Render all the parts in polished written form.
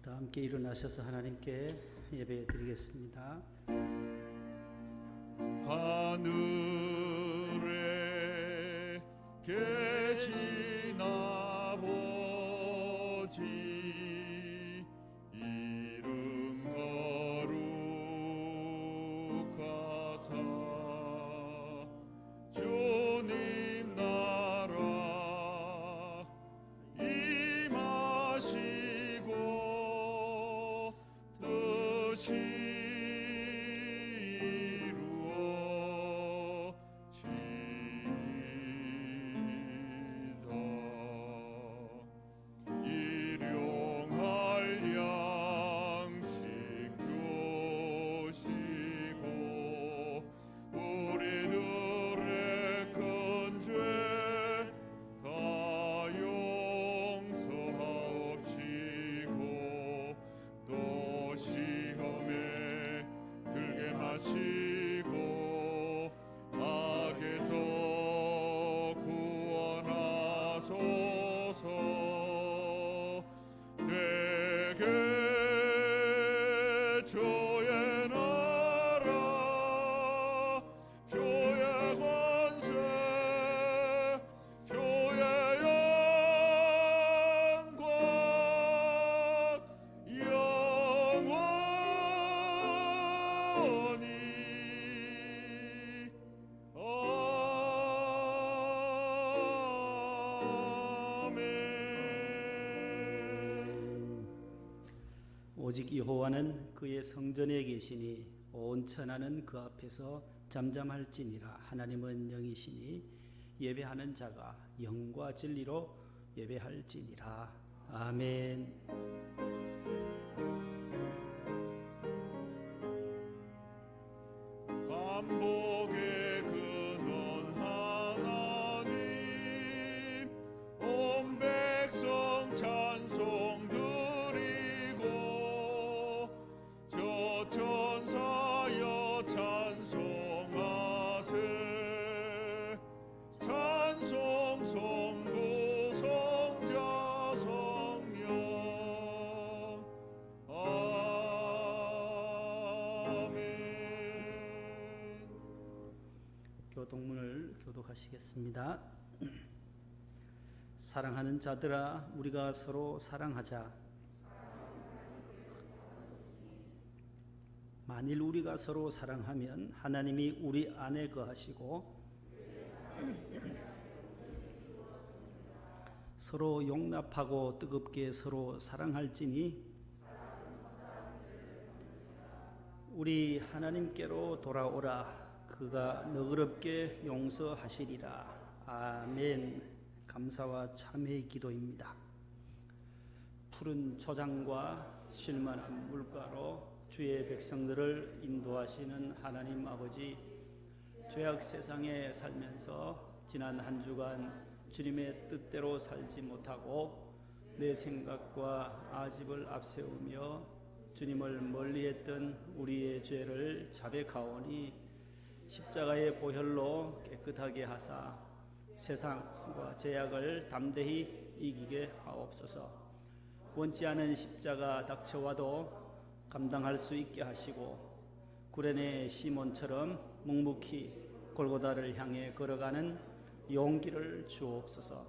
다 함께 일어나셔서 하나님께 예배 드리겠습니다. 하늘에 계신 아버지 이름 거룩하사 주님 나라 임하시고 뜻이 오직 여호와는 그의 성전에 계시니 온 천하는 그 앞에서 잠잠할지니라. 하나님은 영이시니 예배하는 자가 영과 진리로 예배할지니라. 아멘. 반복의 근원 하나님 온 백성 찬송 드리고 저 천사여 찬송하세 찬송 성부 성자 성령 교동문을 교독하시겠습니다. 사랑하는 자들아, 우리가 서로 사랑하자. 만일 우리가 서로 사랑하면 하나님이 우리 안에 거하시고 서로 용납하고 뜨겁게 서로 사랑할지니 우리 하나님께로 돌아오라. 그가 너그럽게 용서하시리라. 아멘. 감사와 참회의 기도입니다. 푸른 초장과 쉴만한 물가로 주의 백성들을 인도하시는 하나님 아버지, 죄악 세상에 살면서 지난 한 주간 주님의 뜻대로 살지 못하고 내 생각과 아집을 앞세우며 주님을 멀리했던 우리의 죄를 자백하오니 십자가의 보혈로 깨끗하게 하사 세상과 죄악을 담대히 이기게 하옵소서. 원치 않은 십자가 닥쳐와도 감당할 수 있게 하시고 구레네 시몬처럼 묵묵히 골고다를 향해 걸어가는 용기를 주옵소서.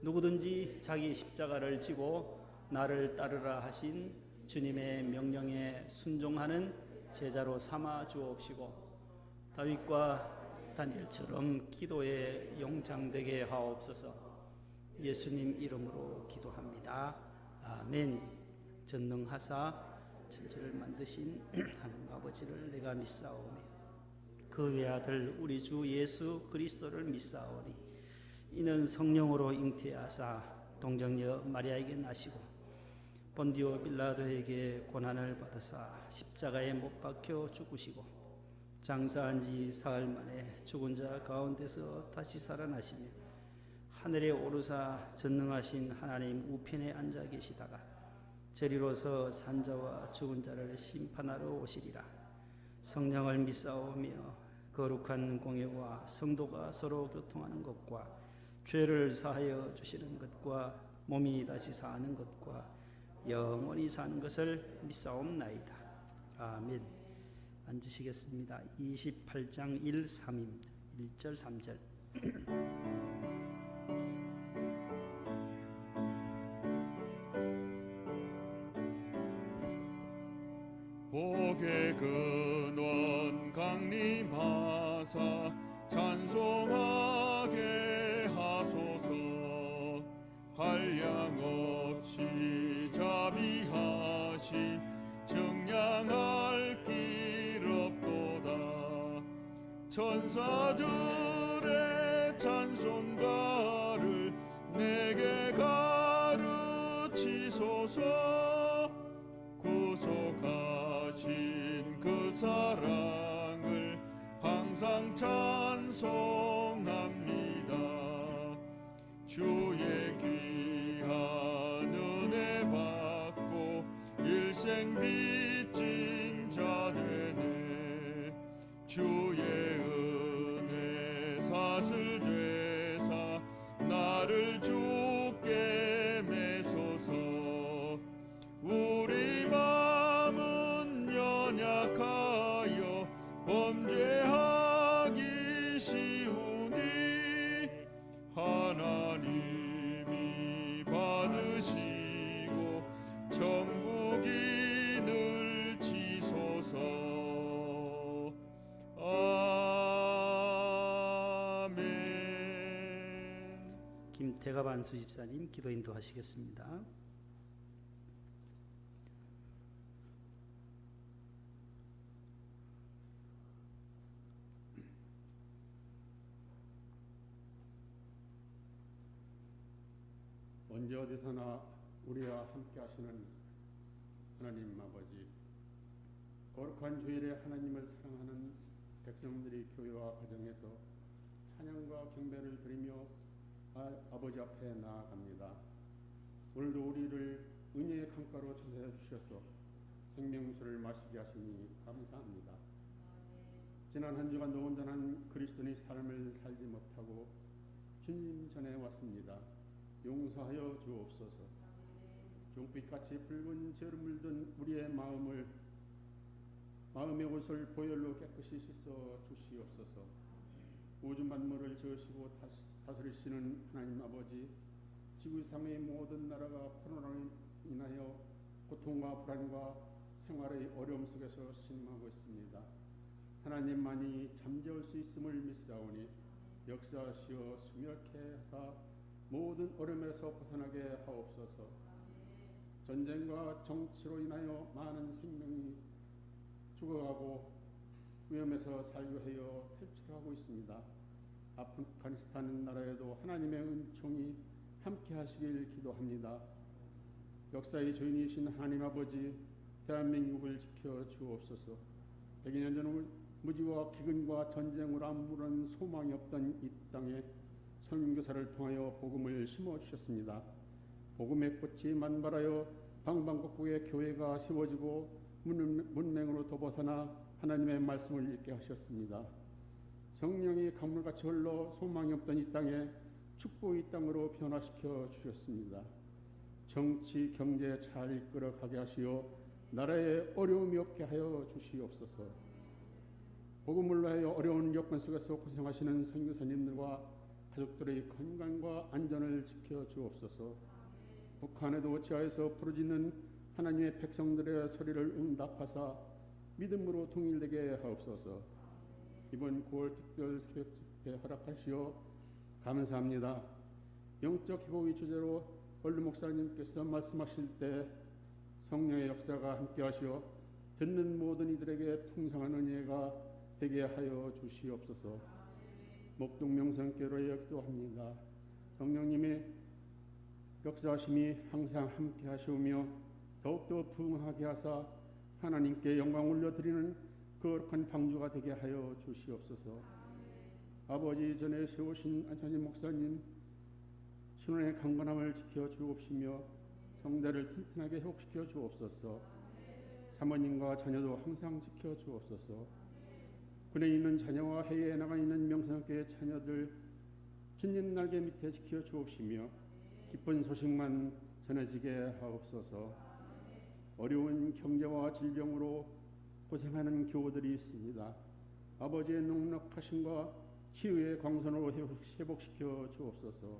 누구든지 자기 십자가를 지고 나를 따르라 하신 주님의 명령에 순종하는 제자로 삼아 주옵시고 다윗과 다니엘처럼 기도에 용장되게 하옵소서. 예수님 이름으로 기도합니다. 아멘. 전능하사 천지를 만드신 하나님 아버지를 내가 믿사오며 그 외아들 우리 주 예수 그리스도를 믿사오니 이는 성령으로 잉태하사 동정녀 마리아에게 나시고 본디오 빌라도에게 고난을 받으사 십자가에 못 박혀 죽으시고 장사한 지 사흘 만에 죽은 자 가운데서 다시 살아나시며 하늘에 오르사 전능하신 하나님 우편에 앉아 계시다가 저리로서 산자와 죽은 자를 심판하러 오시리라. 성령을 믿사오며 거룩한 공예와 성도가 서로 교통하는 것과 죄를 사하여 주시는 것과 몸이 다시 사는 것과 영원히 사는 것을 믿사옵나이다. 아멘. 앉으시겠습니다. 28장 1, 3입니다. 1절 3절. 복의 근원 강림하사 찬송하게 하소서. 한량없이 자비하심 정량할 길 없도다. 천사들의 찬송가를 내게 가르치소서. 구속하신 그 사랑을 항상 찬송합니다. 주의 귀한 은혜 받고 일생 빚진 자 되네. 주의 은혜 사슬 되사 나를 주께 매소서. 우리 마음은 연약하여 범죄하기 쉬우니 하나님이 받으시고 천국이 늘치소서. 아멘. 김태가반 수집사님 기도 인도하시겠습니다. 언제 어디서나 우리와 함께 하시는 하나님 아버지, 거룩한 주일에 하나님을 사랑하는 백성들이 교회와 가정에서 찬양과 경배를 드리며 아버지 앞에 나아갑니다. 오늘도 우리를 은혜의 강가로 찾아여 주셔서 생명수를 마시게 하시니 감사합니다. 지난 한 주간도 온전한 그리스도인의 삶을 살지 못하고 주님 전에 왔습니다. 용서하여 주옵소서. 종빛같이 붉은 죄로 물든 우리의 마음의 옷을 보혈로 깨끗이 씻어 주시옵소서. 우주 만물을 지으시고 다스리시는 하나님 아버지, 지구상의 모든 나라가 코로나로 인하여 고통과 불안과 생활의 어려움 속에서 신음하고 있습니다. 하나님만이 잠재울 수 있음을 믿사오니 역사하시어 수명케 하사 모든 어려움에서 벗어나게 하옵소서. 전쟁과 정치로 인하여 많은 생명이 죽어가고 위험에서 살교하여 탈출하고 있습니다. 아프가니스탄 나라에도 하나님의 은총이 함께 하시길 기도합니다. 역사의 주인이신 하나님 아버지, 대한민국을 지켜 주옵소서. 100여 년 전 무지와 기근과 전쟁으로 아무런 소망이 없던 이 땅에 선교사를 통하여 복음을 심어주셨습니다. 복음의 꽃이 만발하여 방방곡곡에 교회가 세워지고 문맹으로 벗어나 하나님의 말씀을 읽게 하셨습니다. 성령이 강물같이 흘러 소망이 없던 이 땅에 축복의 땅으로 변화시켜 주셨습니다. 정치, 경제 잘 이끌어가게 하시어 나라에 어려움이 없게 하여 주시옵소서. 복음을 위하여 어려운 여건 속에서 고생하시는 선교사님들과 가족들의 건강과 안전을 지켜 주옵소서. 북한에도 지하에서 부르짖는 하나님의 백성들의 소리를 응답하사 믿음으로 통일되게 하옵소서. 이번 9월 특별 새벽 집회 허락하시어 감사합니다. 영적 회복의 주제로 원루 목사님께서 말씀하실 때 성령의 역사가 함께 하시어 듣는 모든 이들에게 풍성한 은혜가 되게 하여 주시옵소서. 목동명성교로에 기도합니다. 성령님의 역사하심이 항상 함께 하시오며 더욱더 부흥하게 하사 하나님께 영광 올려드리는 거룩한 방주가 되게 하여 주시옵소서. 아버지 전에 세우신 안찬희 목사님 신원의 강건함을 지켜 주옵시며 성대를 튼튼하게 회복시켜 주옵소서. 사모님과 자녀도 항상 지켜 주옵소서. 군에 있는 자녀와 해외에 나가 있는 명성교회 자녀들 주님 날개 밑에 지켜 주옵시며 기쁜 소식만 전해지게 하옵소서. 어려운 경제와 질병으로 고생하는 교우들이 있습니다. 아버지의 넉넉하심과 치유의 광선으로 회복시켜 주옵소서.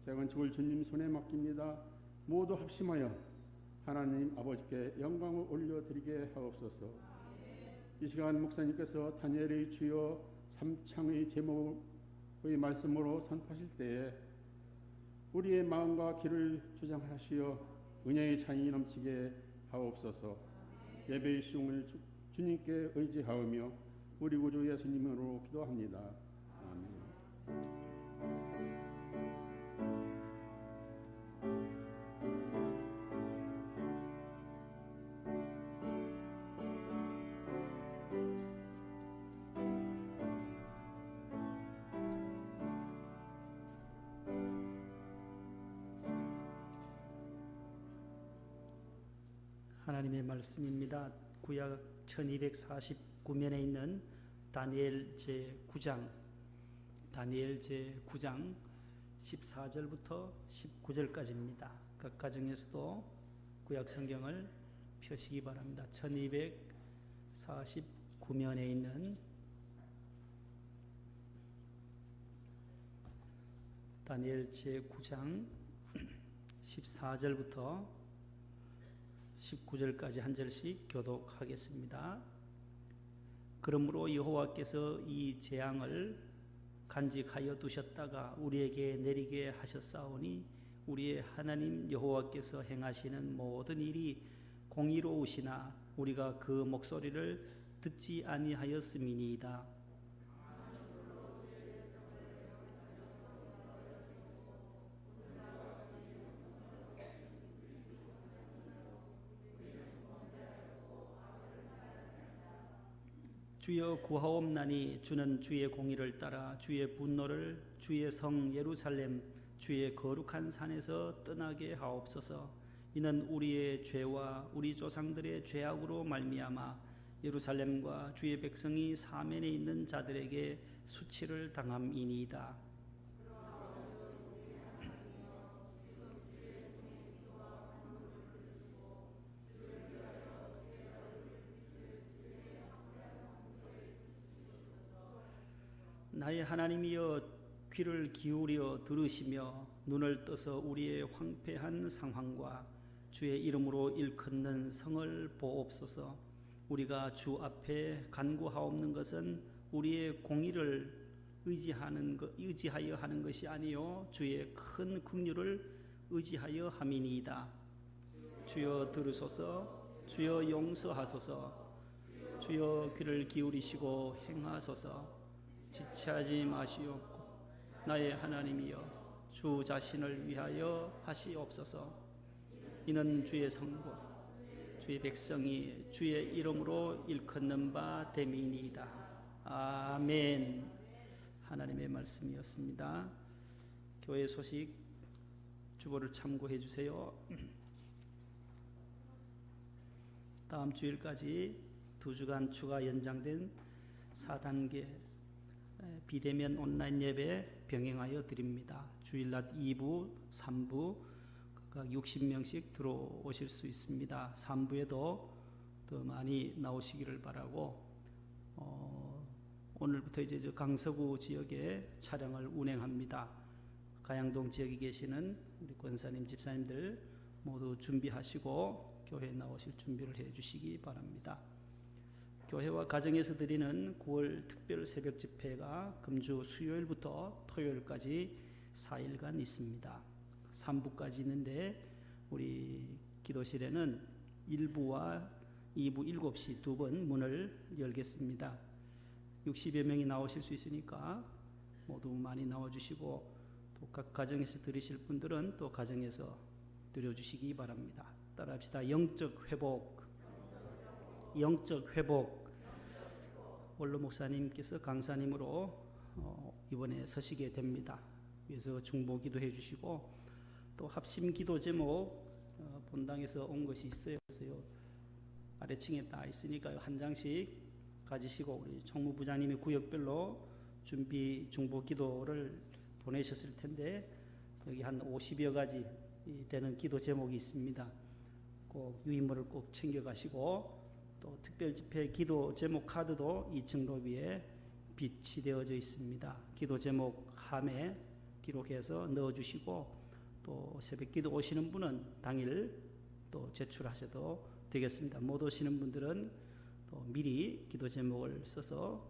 작은 죽을 주님 손에 맡깁니다. 모두 합심하여 하나님 아버지께 영광을 올려드리게 하옵소서. 이 시간 목사님께서 다니엘의 주여 3장의 제목의 말씀으로 선포하실 때에 우리의 마음과 길을 주장하시어 은혜의 찬이 넘치게 하옵소서. 예배의 시공을 주님께 의지하오며 우리 구주 예수님으로 기도합니다. 아멘. 하나님의 말씀입니다. 구약 1249면에 있는 다니엘 제9장 14절부터 19절까지입니다. 각 가정에서도 구약 성경을 펴시기 바랍니다. 1249면에 있는 다니엘 제9장 14절부터 19절까지 한 절씩 교독하겠습니다. 그러므로 여호와께서 이 재앙을 간직하여 두셨다가 우리에게 내리게 하셨사오니 우리의 하나님 여호와께서 행하시는 모든 일이 공의로우시나 우리가 그 목소리를 듣지 아니하였음이니이다. 주여 구하옵나니 주는 주의 공의를 따라 주의 분노를 주의 성 예루살렘 주의 거룩한 산에서 떠나게 하옵소서. 이는 우리의 죄와 우리 조상들의 죄악으로 말미암아 예루살렘과 주의 백성이 사면에 있는 자들에게 수치를 당함이니이다. 나의 하나님이여 귀를 기울여 들으시며 눈을 떠서 우리의 황폐한 상황과 주의 이름으로 일컫는 성을 보옵소서. 우리가 주 앞에 간구하옵는 것은 우리의 공의를 의지하여 하는 것이 아니요 주의 큰 긍휼을 의지하여 함이니이다. 주여 들으소서. 주여 용서하소서. 주여 귀를 기울이시고 행하소서. 지체하지 마시옵고 나의 하나님이여 주 자신을 위하여 하시옵소서. 이는 주의 성과 주의 백성이 주의 이름으로 일컫는 바 됨이니이다. 아멘. 하나님의 말씀이었습니다. 교회 소식 주보를 참고해 주세요. 다음 주일까지 2주간 추가 연장된 4단계 비대면 온라인 예배 병행하여 드립니다. 주일낮 2부, 3부 각각 60명씩 들어오실 수 있습니다. 3부에도 더 많이 나오시기를 바라고 오늘부터 이제 저 강서구 지역에 차량을 운행합니다. 가양동 지역에 계시는 우리 권사님, 집사님들 모두 준비하시고 교회에 나오실 준비를 해 주시기 바랍니다. 교회와 가정에서 드리는 9월 특별 새벽 집회가 금주 수요일부터 토요일까지 4일간 있습니다. 3부까지 있는데 우리 기도실에는 1부와 2부 7시 2번 문을 열겠습니다. 60여 명이 나오실 수 있으니까 모두 많이 나와주시고 또 각 가정에서 드리실 분들은 또 가정에서 드려주시기 바랍니다. 따라합시다. 영적 회복. 원로 목사님께서 강사님으로 이번에 서시게 됩니다. 그래서 중보 기도해 주시고 또 합심 기도 제목 본당에서 온 것이 있어요. 그래서 아래층에 다 있으니까요. 한 장씩 가지시고 우리 총무부장님이 구역별로 준비 중보 기도를 보내셨을 텐데 여기 한 50여 가지 되는 기도 제목이 있습니다. 그 꼭 유인물을 꼭 챙겨가시고 또 특별집회 기도 제목 카드도 2층 로비에 비치되어져 있습니다. 기도 제목 함에 기록해서 넣어주시고 또 새벽기도 오시는 분은 당일 또 제출하셔도 되겠습니다. 못 오시는 분들은 또 미리 기도 제목을 써서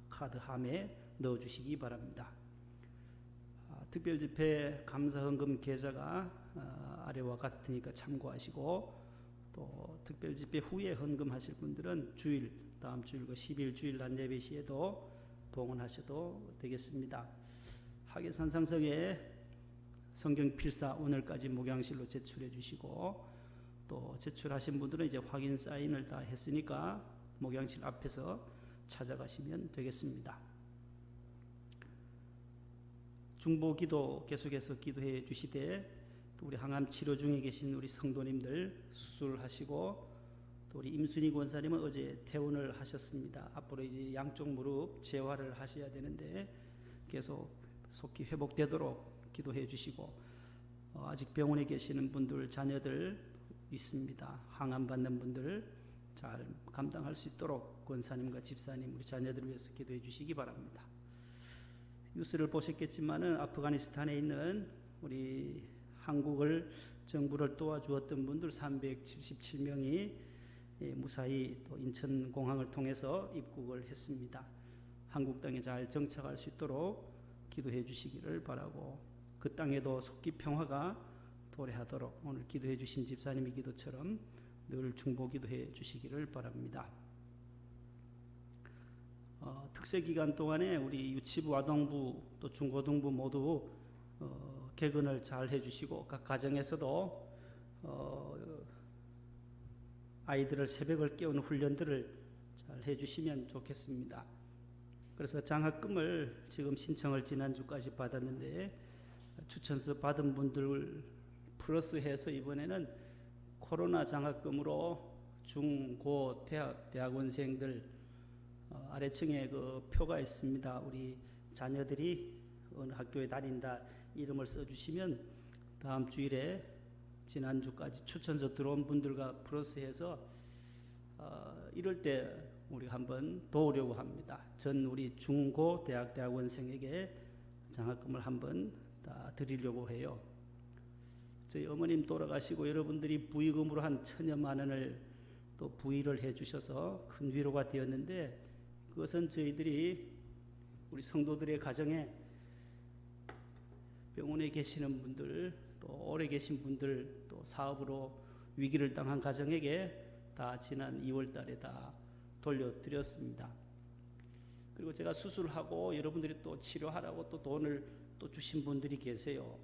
카드 함에 넣어주시기 바랍니다. 특별집회 감사헌금 계좌가 아래와 같으니까 참고하시고 또 특별집회 후에 헌금하실 분들은 다음 주일과 10일 주일 낮 예배 시에도 봉헌하셔도 되겠습니다. 하계산상성에 성경 필사 오늘까지 목양실로 제출해 주시고 또 제출하신 분들은 이제 확인 사인을 다 했으니까 목양실 앞에서 찾아가시면 되겠습니다. 중보기도 계속해서 기도해 주시되 또 우리 항암 치료 중에 계신 우리 성도님들 수술하시고 또 우리 임순희 권사님은 어제 퇴원을 하셨습니다. 앞으로 이제 양쪽 무릎 재활을 하셔야 되는데 계속 속히 회복되도록 기도해 주시고 아직 병원에 계시는 분들 자녀들 있습니다. 항암 받는 분들 잘 감당할 수 있도록 권사님과 집사님 우리 자녀들을 위해서 기도해 주시기 바랍니다. 뉴스를 보셨겠지만은 아프가니스탄에 있는 우리 한국을 정부를 도와주었던 분들 377명이 무사히 또 인천공항을 통해서 입국을 했습니다. 한국 땅에 잘 정착할 수 있도록 기도해 주시기를 바라고 그 땅에도 속기 평화가 도래하도록 오늘 기도해 주신 집사님의 기도처럼 늘 중보 기도해 주시기를 바랍니다. 특세 기간 동안에 우리 유치부, 아동부 또 중고등부 모두 개근을 잘 해주시고 각 가정에서도 아이들을 새벽을 깨우는 훈련들을 잘 해주시면 좋겠습니다. 그래서 장학금을 지금 신청을 지난주까지 받았는데 추천서 받은 분들 플러스해서 이번에는 코로나 장학금으로 중, 고, 대학원생들 아래층에 그 표가 있습니다. 우리 자녀들이 어느 학교에 다닌다 이름을 써주시면 다음 주일에 지난주까지 추천서 들어온 분들과 플러스해서 이럴 때 우리가 한번 도우려고 합니다. 전 우리 중고 대학원생에게 장학금을 한번 다 드리려고 해요. 저희 어머님 돌아가시고 여러분들이 부의금으로 한 1,000여만 원을 또 부의를 해 주셔서 큰 위로가 되었는데 그것은 저희들이 우리 성도들의 가정에 병원에 계시는 분들 또 오래 계신 분들 또 사업으로 위기를 당한 가정에게 다 지난 2월 달에 다 돌려드렸습니다. 그리고 제가 수술하고 여러분들이 또 치료하라고 또 돈을 또 주신 분들이 계세요.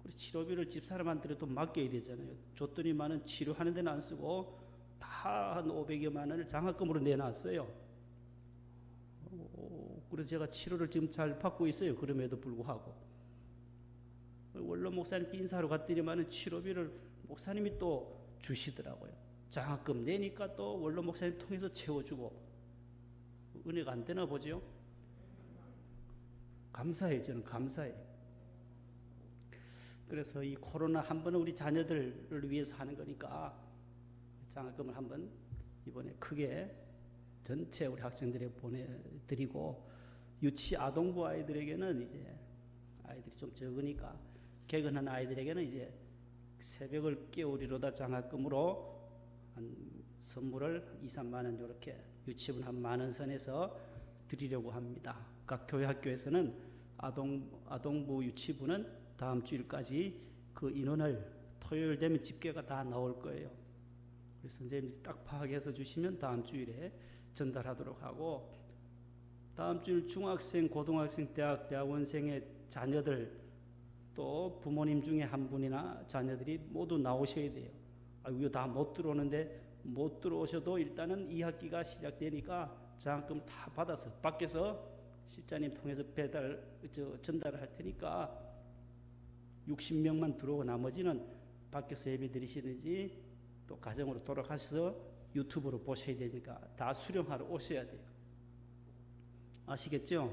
그래서 치료비를 집사람한테 또 맡겨야 되잖아요. 줬더니만은 치료하는 데는 안 쓰고 다 한 500여만 원을 장학금으로 내놨어요. 그래서 제가 치료를 지금 잘 받고 있어요. 그럼에도 불구하고 원로 목사님께 인사하러 갔더니만은 치료비를 목사님이 또 주시더라고요. 장학금 내니까 또 원로 목사님 통해서 채워주고 은혜가 안 되나 보죠. 감사해요. 저는 감사해요. 그래서 이 코로나 한 번은 우리 자녀들을 위해서 하는 거니까 장학금을 한번 이번에 크게 전체 우리 학생들에게 보내드리고 유치 아동부 아이들에게는 이제 아이들이 좀 적으니까 개근한 아이들에게는 이제 새벽을 깨우리로다 장학금으로 한 선물을 2, 3만 원 이렇게 유치분 한 10,000원 선에서 드리려고 합니다. 각 교회 학교에서는 아동부 유치부는 다음 주일까지 그 인원을 토요일 되면 집계가 다 나올 거예요. 그래서 선생님들이 딱 파악해서 주시면 다음 주일에 전달하도록 하고 다음 주일 중학생, 고등학생, 대학원생의 자녀들 또 부모님 중에 한 분이나 자녀들이 모두 나오셔야 돼요. 이거 다 못 들어오는데 못 들어오셔도 일단은 2학기가 시작되니까 장학금 다 받아서 밖에서 실장님 통해서 전달을 할 테니까 60명만 들어오고 나머지는 밖에서 예배 드리시는지 또 가정으로 돌아가셔서 유튜브로 보셔야 되니까 다 수령하러 오셔야 돼요. 아시겠죠?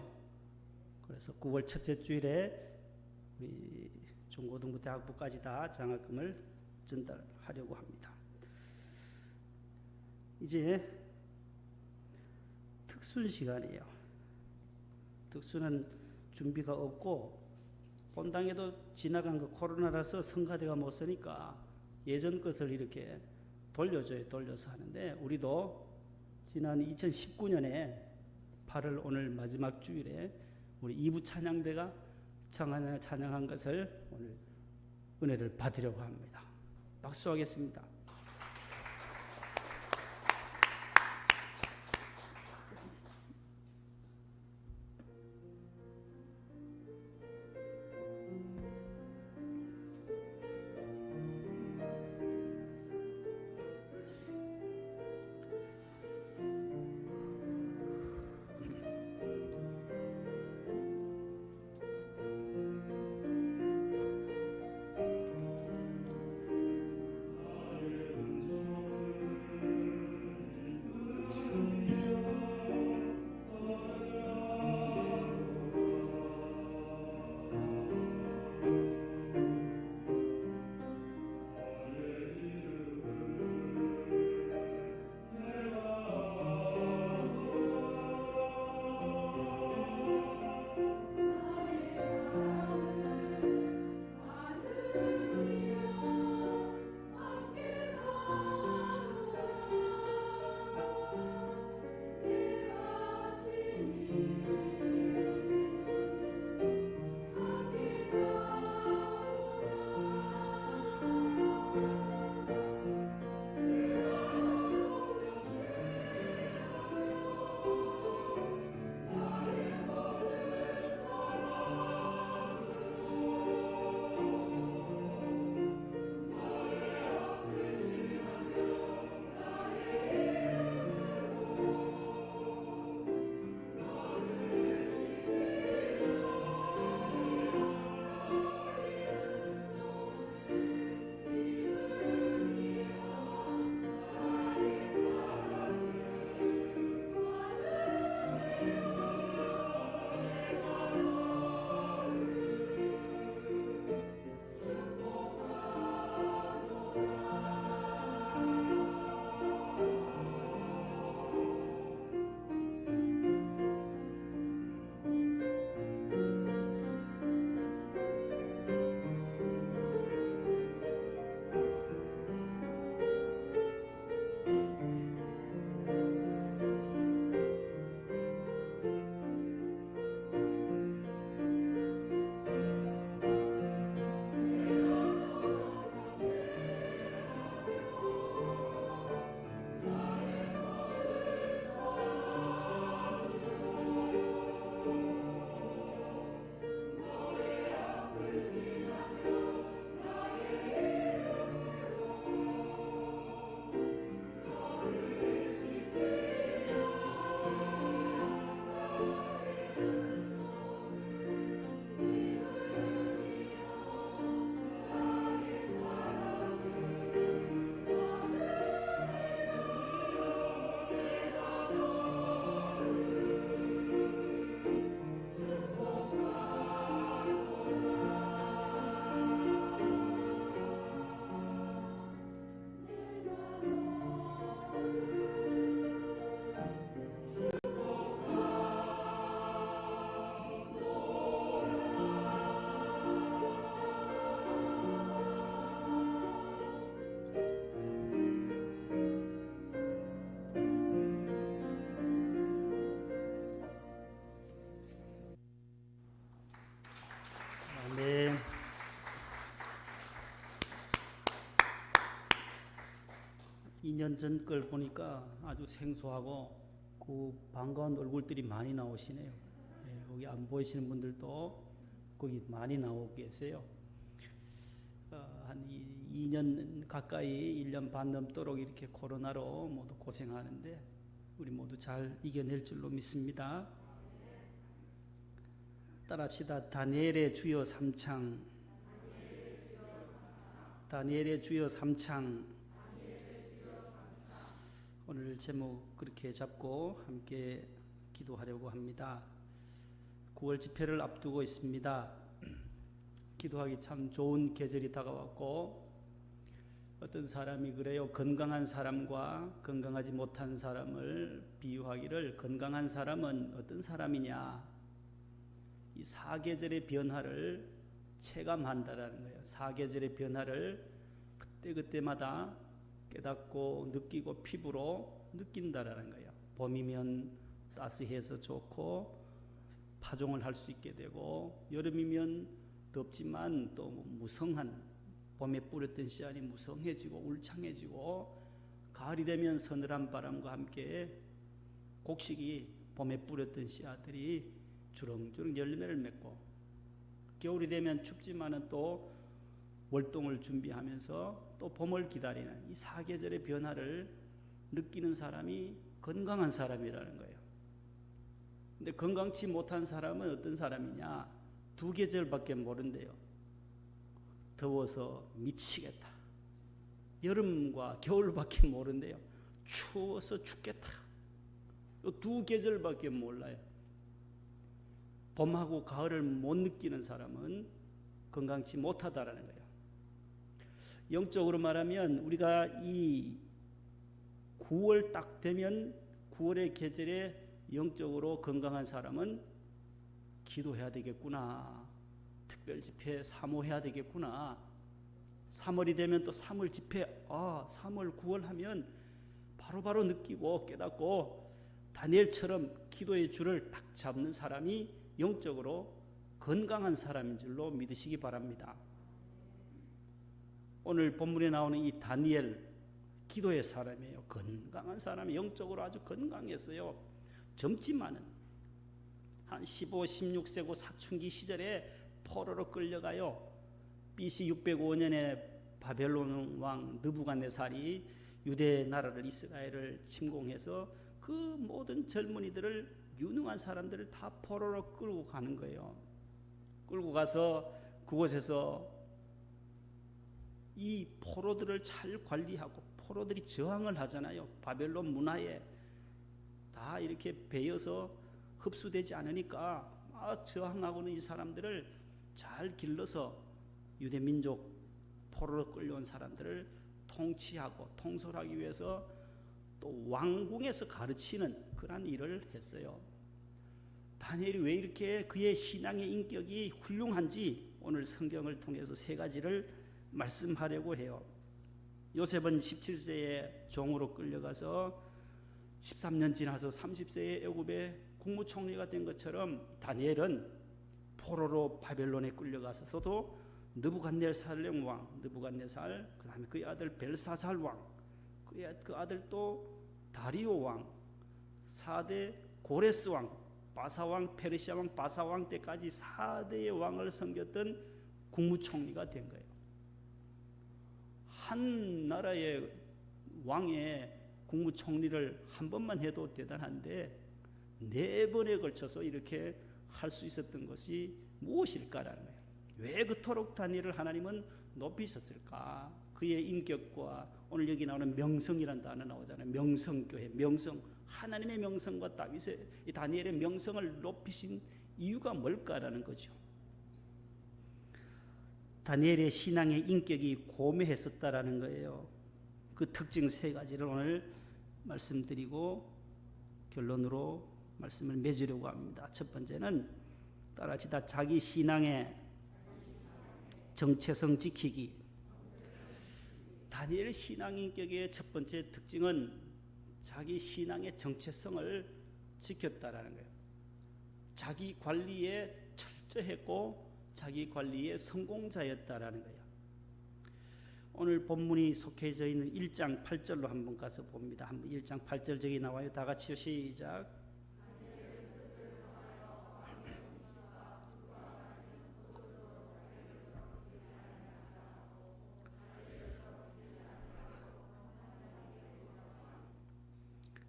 그래서 9월 첫째 주일에 우리 중고등부 대학부까지 다 장학금을 전달하려고 합니다. 이제 특수한 시간이에요. 특수는 준비가 없고 본당에도 지나간 거 코로나라서 성가대가 못 서니까 예전 것을 이렇게 돌려서 하는데, 우리도 지난 2019년에 8월 오늘 마지막 주일에 우리 2부 찬양대가 찬양한 것을 오늘 은혜를 받으려고 합니다. 박수하겠습니다. 네. 이 년 전 걸 보니까 아주 생소하고 그 반가운 얼굴들이 많이 나오시네요. 예, 거기 안 보이시는 분들도 거기 많이 나오고 계세요. 한 2년 가까이 1년 반 넘도록 이렇게 코로나로 모두 고생하는데 우리 모두 잘 이겨낼 줄로 믿습니다. 따라합시다. 다니엘의 주여 삼창. 다니엘의 주여 삼창. 오늘 제목 그렇게 잡고 함께 기도하려고 합니다. 9월 집회를 앞두고 있습니다. 기도하기 참 좋은 계절이 다가왔고 어떤 사람이 그래요. 건강한 사람과 건강하지 못한 사람을 비유하기를, 건강한 사람은 어떤 사람이냐, 이 사계절의 변화를 체감한다라는 거예요. 사계절의 변화를 그때그때마다 깨닫고 느끼고 피부로 느낀다라는 거예요. 봄이면 따스해서 좋고 파종을 할 수 있게 되고, 여름이면 덥지만 또 무성한, 봄에 뿌렸던 씨알이 무성해지고 울창해지고, 가을이 되면 서늘한 바람과 함께 곡식이 봄에 뿌렸던 씨앗들이 주렁주렁 열매를 맺고, 겨울이 되면 춥지만은 또 월동을 준비하면서 또 봄을 기다리는 이 사계절의 변화를 느끼는 사람이 건강한 사람이라는 거예요. 근데 건강치 못한 사람은 어떤 사람이냐? 두 계절밖에 모른대요. 더워서 미치겠다. 여름과 겨울밖에 모른대요. 추워서 죽겠다. 이 두 계절밖에 몰라요. 봄하고 가을을 못 느끼는 사람은 건강치 못하다라는 거예요. 영적으로 말하면 우리가 이 9월 딱 되면 9월의 계절에 영적으로 건강한 사람은 기도해야 되겠구나. 특별 집회 사모해야 되겠구나. 3월이 되면 또 3월 집회, 3월 9월 하면 바로바로 느끼고 깨닫고 다니엘처럼 기도의 줄을 딱 잡는 사람이 영적으로 건강한 사람인 줄로 믿으시기 바랍니다. 오늘 본문에 나오는 이 다니엘, 기도의 사람이에요. 건강한 사람이 영적으로 아주 건강했어요. 젊지만은 한 15, 16세고 사춘기 시절에 포로로 끌려가요. BC 605년에 바벨론 왕 느부갓네살이 유대 나라를, 이스라엘을 침공해서 그 모든 젊은이들을, 유능한 사람들을 다 포로로 끌고 가는 거예요. 끌고 가서 그곳에서 이 포로들을 잘 관리하고, 포로들이 저항을 하잖아요. 바벨론 문화에 다 이렇게 배여서 흡수되지 않으니까 저항하고는 이 사람들을 잘 길러서 유대 민족 포로로 끌려온 사람들을 통치하고 통솔하기 위해서 또 왕궁에서 가르치는 그런 일을 했어요. 다니엘이 왜 이렇게 그의 신앙의 인격이 훌륭한지 오늘 성경을 통해서 세 가지를 말씀하려고 해요. 요셉은 17세에 종으로 끌려가서 13년 지나서 30세에 애굽의 국무총리가 된 것처럼 다니엘은 포로로 바벨론에 끌려가서도 느부갓네살 왕, 느부갓네살, 그 다음에 그의 아들 벨사살 왕, 그 아들 또 다리오 왕, 4대 고레스 왕, 바사 왕, 페르시아 왕, 바사 왕 때까지 4대의 왕을 섬겼던 국무총리가 된 거예요. 한 나라의 왕의 국무총리를 한 번만 해도 대단한데 4번에 걸쳐서 이렇게 할 수 있었던 것이 무엇일까라는 거예요. 왜 그토록 다니엘을 하나님은 높이셨을까? 그의 인격과 오늘 여기 나오는 명성이라는 단어 나오잖아요. 명성교회, 명성, 하나님의 명성과 이 다니엘의 명성을 높이신 이유가 뭘까라는 거죠. 다니엘의 신앙의 인격이 고매했었다라는 거예요. 그 특징 3가지를 오늘 말씀드리고 결론으로 말씀을 맺으려고 합니다. 첫 번째는 따라합시다. 자기 신앙의 정체성 지키기. 다니엘 신앙 인격의 첫 번째 특징은 자기 신앙의 정체성을 지켰다라는 거예요. 자기 관리에 철저했고 자기 관리의 성공자였다라는 거예요. 오늘 본문이 속해져 있는 1장 8절로 한번 가서 봅니다. 한번 1장 8절 저기 나와요. 다 같이요. 시작.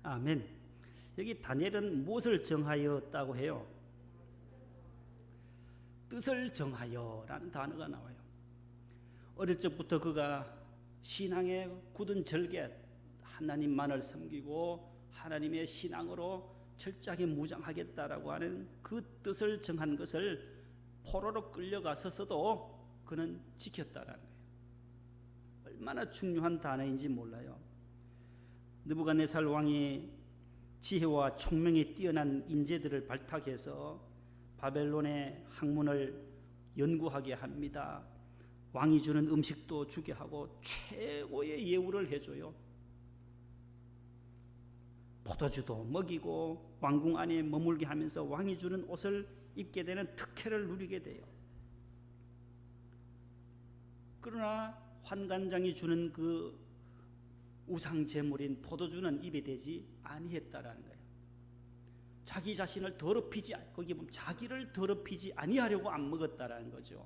아멘. 여기 다니엘은 무엇을 정하였다고 해요? 뜻을 정하여라는 단어가 나와요. 어릴 적부터 그가 신앙의 굳은 절개, 하나님만을 섬기고 하나님의 신앙으로 철저하게 무장하겠다라고 하는 그 뜻을 정한 것을 포로로 끌려가서도 그는 지켰다라는 거예요. 얼마나 중요한 단어인지 몰라요. 느부갓네살 왕이 지혜와 총명이 뛰어난 인재들을 발탁해서 바벨론의 학문을 연구하게 합니다. 왕이 주는 음식도 주게 하고 최고의 예우를 해줘요. 포도주도 먹이고 왕궁 안에 머물게 하면서 왕이 주는 옷을 입게 되는 특혜를 누리게 돼요. 그러나 환관장이 주는 그 우상 제물인 포도주는 입에 대지 아니했다라는 거예요. 자기 자신을 더럽히지, 거기 보면 자기를 더럽히지 아니하려고 안 먹었다라는 거죠.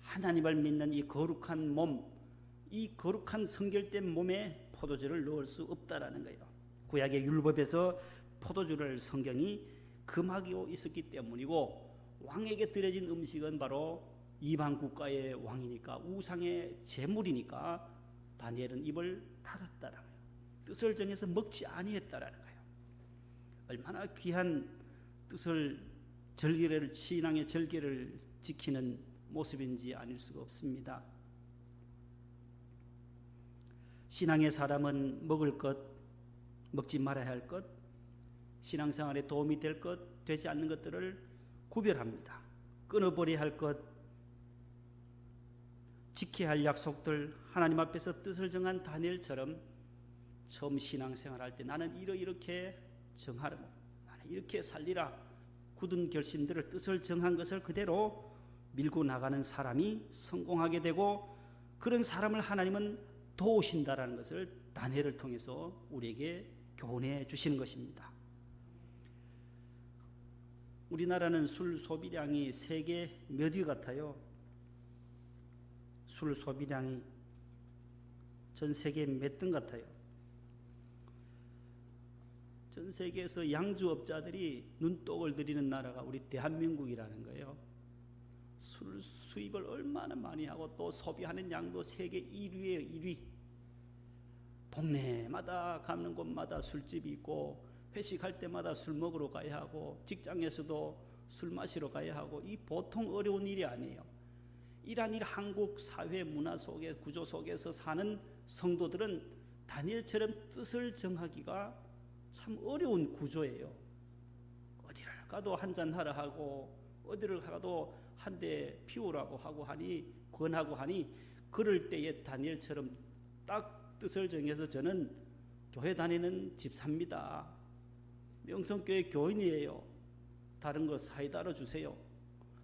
하나님을 믿는 이 거룩한 몸, 이 거룩한 성결된 몸에 포도주를 넣을 수 없다라는 거예요. 구약의 율법에서 포도주를 성경이 금하고 있었기 때문이고, 왕에게 드려진 음식은 바로 이방 국가의 왕이니까 우상의 제물이니까 다니엘은 입을 닫았다라는 거예요. 뜻을 정해서 먹지 아니했다라는 거예요. 얼마나 귀한 뜻을, 절기를, 신앙의 절기를 지키는 모습인지 아닐 수가 없습니다. 신앙의 사람은 먹을 것, 먹지 말아야 할 것, 신앙생활에 도움이 될 것, 되지 않는 것들을 구별합니다. 끊어버려야 할 것, 지켜야 할 약속들, 하나님 앞에서 뜻을 정한 다니엘처럼 처음 신앙생활할 때 나는 이렇게 정하라, 나는 이렇게 살리라, 굳은 결심들을, 뜻을 정한 것을 그대로 밀고 나가는 사람이 성공하게 되고, 그런 사람을 하나님은 도우신다라는 것을 다니엘을 통해서 우리에게 교훈해 주시는 것입니다. 우리나라는 술 소비량이 세계 몇 위 같아요? 술 소비량이 전 세계 몇 등 같아요? 전 세계에서 양주업자들이 눈독을 들이는 나라가 우리 대한민국이라는 거예요. 술 수입을 얼마나 많이 하고 또 소비하는 양도 세계 1위예요. 1위. 동네마다 가는 곳마다 술집이 있고, 회식할 때마다 술 먹으러 가야 하고, 직장에서도 술 마시러 가야 하고, 이 보통 어려운 일이 아니에요. 이러한 일, 한국 사회 문화 속에, 구조 속에서 사는 성도들은 다니엘처럼 뜻을 정하기가 참 어려운 구조예요. 어디를 가도 한잔 하라 하고, 어디를 가도 한 대 피우라고 하고 하니, 권하고 하니, 그럴 때에 다니엘처럼 딱 뜻을 정해서 저는 교회 다니는 집사입니다, 명성교회 교인이에요, 다른 거 사이다로 주세요,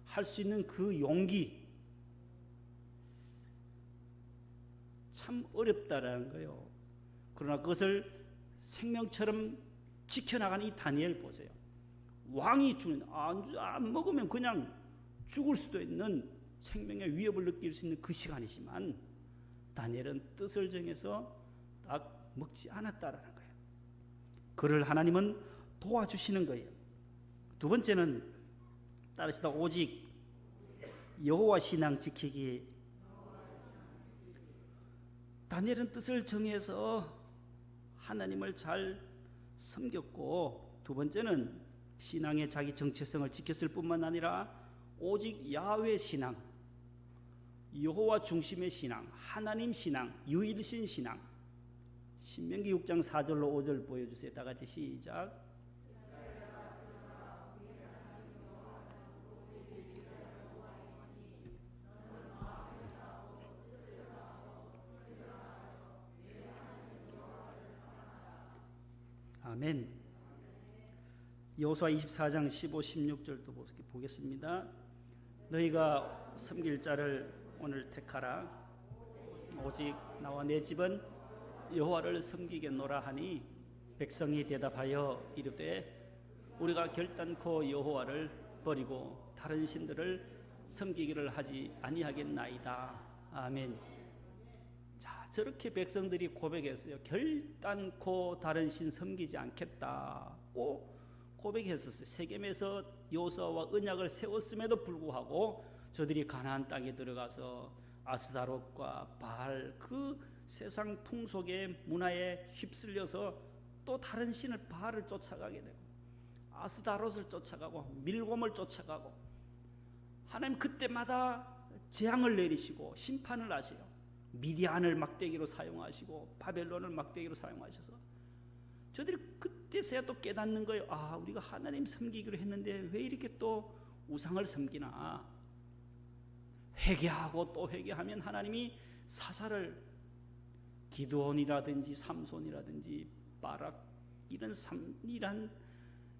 할 수 있는 그 용기, 참 어렵다라는 거예요. 그러나 그것을 생명처럼 지켜나가는 이 다니엘 보세요. 왕이 주는, 안 먹으면 그냥 죽을 수도 있는 생명의 위협을 느낄 수 있는 그 시간이지만, 다니엘은 뜻을 정해서 딱 먹지 않았다라는 거예요. 그를 하나님은 도와주시는 거예요. 두 번째는 따르시다 오직 여호와 신앙 지키기. 다니엘은 뜻을 정해서 하나님을 잘 섬겼고, 두 번째는 신앙의 자기 정체성을 지켰을 뿐만 아니라 오직 야훼 신앙, 여호와 중심의 신앙, 하나님 신앙, 유일신 신앙. 신명기 6장 4절로 5절 보여주세요. 다 같이 시작. 아멘. 여호수아 24장 15, 16절도 보겠습니다. 너희가 섬길 자를 오늘 택하라. 오직 나와 내 집은 여호와를 섬기겠노라 하니, 백성이 대답하여 이르되 우리가 결단코 여호와를 버리고 다른 신들을 섬기기를 하지 아니하겠나이다. 아멘. 자, 저렇게 백성들이 고백했어요. 결단코 다른 신 섬기지 않겠다고 고백했었어요. 세겜에서 여호수아와 언약을 세웠음에도 불구하고 저들이 가나안 땅에 들어가서 아스다롯과 바알, 그 세상 풍속의 문화에 휩쓸려서 또 다른 신을, 바알을 쫓아가게 되고, 아스다롯을 쫓아가고, 밀곰을 쫓아가고, 하나님 그때마다 재앙을 내리시고 심판을 하세요. 미디안을 막대기로 사용하시고 바벨론을 막대기로 사용하셔서 저들이 그때서야 또 깨닫는 거예요. 아, 우리가 하나님 섬기기로 했는데 왜 이렇게 또 우상을 섬기나. 회개하고 또 회개하면 하나님이 사사를 기드온이라든지 삼손이라든지 바락 이런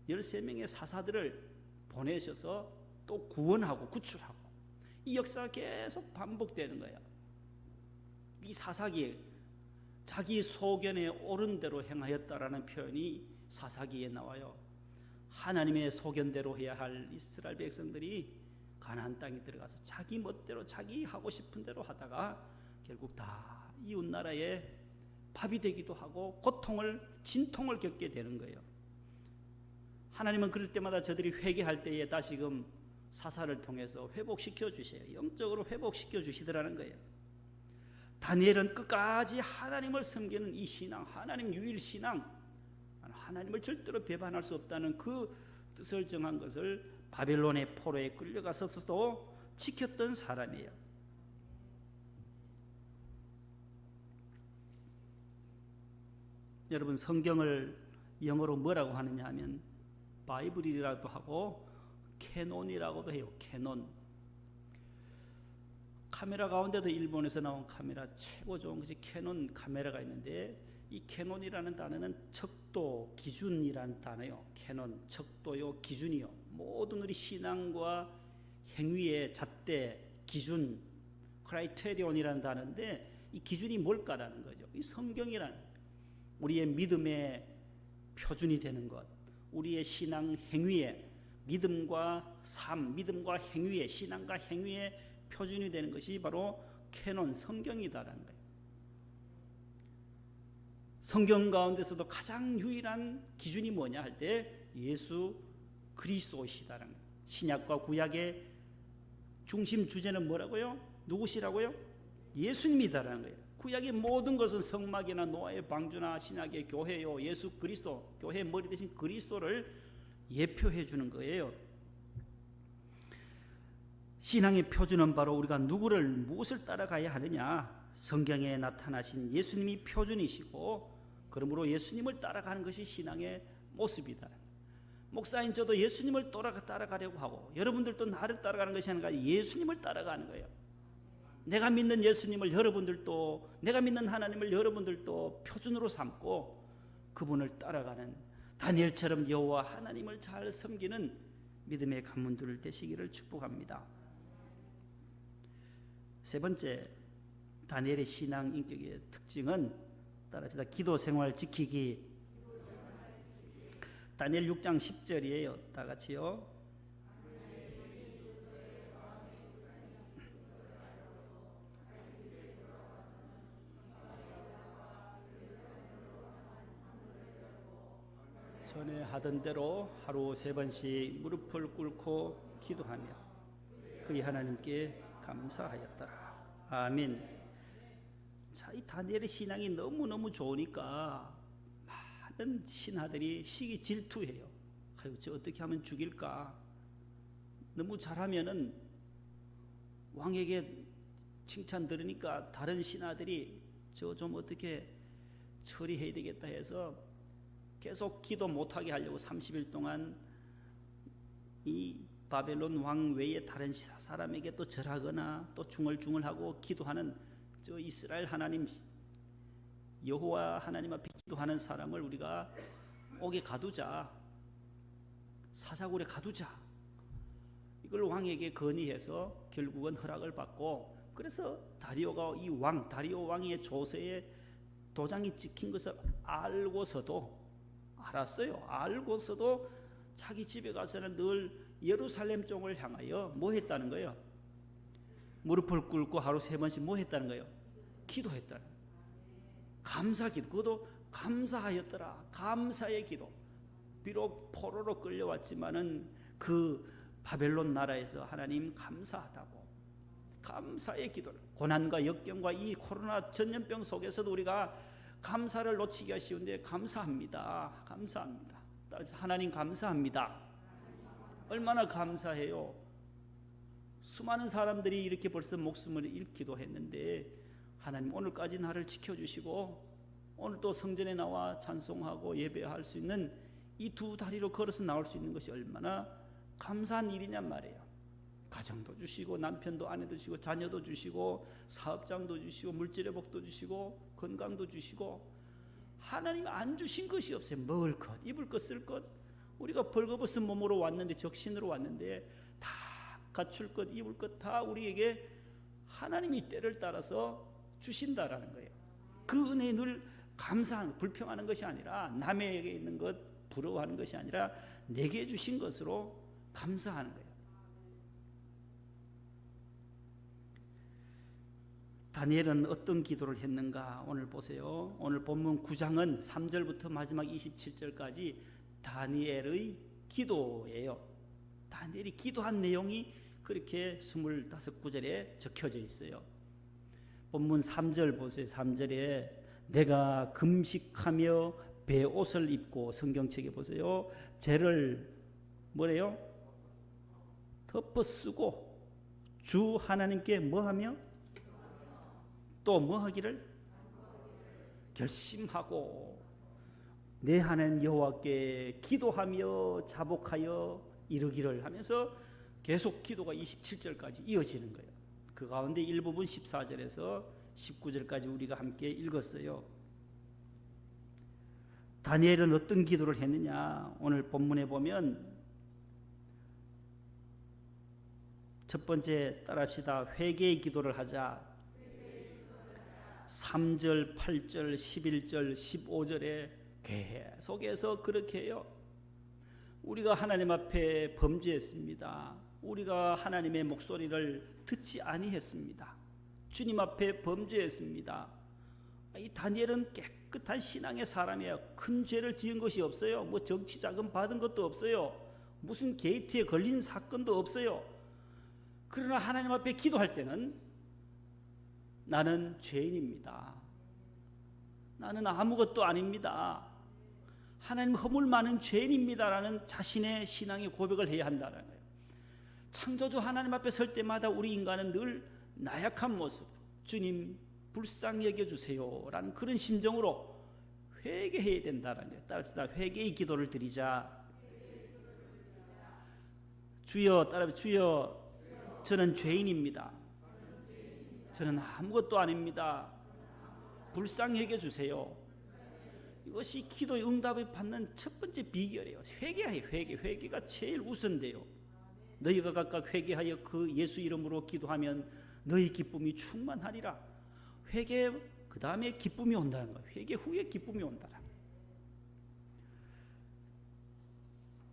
13명의 사사들을 보내셔서 또 구원하고 구출하고 이 역사가 계속 반복되는 거야. 이 사사기에 자기 소견에 옳은 대로 행하였다라는 표현이 사사기에 나와요. 하나님의 소견대로 해야 할 이스라엘 백성들이 가나안 땅에 들어가서 자기 멋대로 자기 하고 싶은 대로 하다가 결국 다 이웃 나라에 밥이 되기도 하고 진통을 겪게 되는 거예요. 하나님은 그럴 때마다 저들이 회개할 때에 다시금 사사를 통해서 회복시켜 주세요. 영적으로 회복시켜 주시더라는 거예요. 다니엘은 끝까지 하나님을 섬기는 이 신앙, 하나님 유일 신앙, 하나님을 절대로 배반할 수 없다는 그 뜻을 정한 것을 바벨론의 포로에 끌려가서도 지켰던 사람이에요. 여러분, 성경을 영어로 뭐라고 하느냐 하면 바이블이라고도 하고 캐논이라고도 해요. 캐논. 카메라 가운데도 일본에서 나온 카메라 최고 좋은 것이 캐논 카메라가 있는데, 이 캐논이라는 단어는 척도, 기준이라는 단어요. 캐논, 척도요, 기준이요. 모든 우리 신앙과 행위의 잣대, 기준, 크라이테리온이라는 단어인데, 이 기준이 뭘까라는 거죠. 이 성경이라는 우리의 믿음의 표준이 되는 것, 우리의 신앙 행위의 믿음과 삶, 믿음과 행위의 신앙과 행위의 표준이 되는 것이 바로 캐논 성경이다라는 거예요. 성경 가운데서도 가장 유일한 기준이 뭐냐 할 때 예수 그리스도시다라는 거예요. 신약과 구약의 중심 주제는 뭐라고요? 누구시라고요? 예수님이다라는 거예요. 구약의 모든 것은 성막이나 노아의 방주나 신약의 교회요, 예수 그리스도, 교회의 머리 대신 그리스도를 예표해 주는 거예요. 신앙의 표준은 바로 우리가 무엇을 따라가야 하느냐, 성경에 나타나신 예수님이 표준이시고, 그러므로 예수님을 따라가는 것이 신앙의 모습이다. 목사인 저도 예수님을 따라가려고 하고, 여러분들도 나를 따라가는 것이 아니라 예수님을 따라가는 거예요. 내가 믿는 예수님을 여러분들도, 내가 믿는 하나님을 여러분들도 표준으로 삼고 그분을 따라가는, 다니엘처럼 여호와 하나님을 잘 섬기는 믿음의 가문들 되시기를 축복합니다. 세 번째, 다니엘의 신앙 인격의 특징은 따라합시다. 기도 생활 지키기. 다니엘 6장 10절이에요. 다 같이요. 전에 하던 대로 하루 3번씩 무릎을 꿇고 기도하며 그의 하나님께 감사하였더라. 아멘. 자, 이 다니엘의 신앙이 너무너무 좋으니까 많은 신하들이 시기 질투해요. 아유, 저 어떻게 하면 죽일까? 너무 잘하면은 왕에게 칭찬 들으니까 다른 신하들이 저 좀 어떻게 처리해야 되겠다 해서 계속 기도 못하게 하려고 30일 동안 이 바벨론 왕 외에 다른 사람에게 또 절하거나 또 중얼중얼하고 기도하는 저 이스라엘 하나님 여호와 하나님 앞에 기도하는 사람을 우리가 옥에 가두자, 사자굴에 가두자, 이걸 왕에게 건의해서 결국은 허락을 받고, 그래서 다리오가 이 다리오 왕의 조서에 도장이 찍힌 것을 알고서도 자기 집에 가서는 늘 예루살렘 쪽을 향하여 뭐 했다는 거예요? 무릎을 꿇고 하루 3번씩 뭐 했다는 거예요? 기도했다는 거예요. 감사기도. 그것도 감사하였더라. 감사의 기도. 비록 포로로 끌려왔지만은 그 바벨론 나라에서 하나님 감사하다고, 감사의 기도를, 고난과 역경과 이 코로나 전염병 속에서도 우리가 감사를 놓치기가 쉬운데 감사합니다. 감사합니다. 하나님 감사합니다. 얼마나 감사해요. 수많은 사람들이 이렇게 벌써 목숨을 잃기도 했는데 하나님 오늘까지 나를 지켜주시고 오늘 또 성전에 나와 찬송하고 예배할 수 있는 이 두 다리로 걸어서 나올 수 있는 것이 얼마나 감사한 일이냔 말이에요. 가정도 주시고 남편도 아내도 주시고 자녀도 주시고 사업장도 주시고 물질의 복도 주시고 건강도 주시고 하나님 안 주신 것이 없어요. 먹을 것, 입을 것, 쓸 것. 우리가 벌거벗은 몸으로 왔는데 적신으로 왔는데 다 갖출 것, 입을 것 다 우리에게 하나님이 때를 따라서 주신다라는 거예요. 그 은혜에 늘 감사하는, 불평하는 것이 아니라 남에게 있는 것 부러워하는 것이 아니라 내게 주신 것으로 감사하는 거예요. 다니엘은 어떤 기도를 했는가 오늘 보세요. 오늘 본문 9장은 3절부터 마지막 27절까지 다니엘의 기도예요. 다니엘이 기도한 내용이 그렇게 25구절에 적혀져 있어요. 본문 3절 보세요. 3절에 내가 금식하며 베옷을 입고, 성경책에 보세요. 죄를 뭐래요? 덮어 쓰고 주 하나님께 뭐하며 또 뭐하기를 결심하고 내 하나님 여호와께 기도하며 자복하여 이르기를 하면서 계속 기도가 27절까지 이어지는 거예요. 그 가운데 일부분 14절에서 19절까지 우리가 함께 읽었어요. 다니엘은 어떤 기도를 했느냐? 오늘 본문에 보면 첫 번째 따라합시다. 회개의 기도를 하자. 3절, 8절, 11절, 15절에 계속해서 그렇게 해요. 우리가 하나님 앞에 범죄했습니다. 우리가 하나님의 목소리를 듣지 아니했습니다. 주님 앞에 범죄했습니다. 이 다니엘은 깨끗한 신앙의 사람이에요. 큰 죄를 지은 것이 없어요. 뭐 정치 자금 받은 것도 없어요. 무슨 게이트에 걸린 사건도 없어요. 그러나 하나님 앞에 기도할 때는 나는 죄인입니다. 나는 아무것도 아닙니다. 하나님 허물 많은 죄인입니다라는 자신의 신앙의 고백을 해야 한다는 거예요. 창조주 하나님 앞에 설 때마다 우리 인간은 늘 나약한 모습, 주님 불쌍히 여겨주세요 라는 그런 심정으로 회개해야 된다는 거예요. 따라합시다. 회개의 기도를 드리자. 주여, 따라합시다. 주여, 저는 죄인입니다. 저는 아무것도 아닙니다. 불쌍히 여겨주세요. 이것이 기도의 응답을 받는 첫 번째 비결이에요. 회개해요. 회개가 제일 우선돼요. 너희가 각각 회개하여 그 예수 이름으로 기도하면 너희 기쁨이 충만하리라. 회개 그 다음에 기쁨이 온다는 거예요. 회개 후에 기쁨이 온다는 거예요.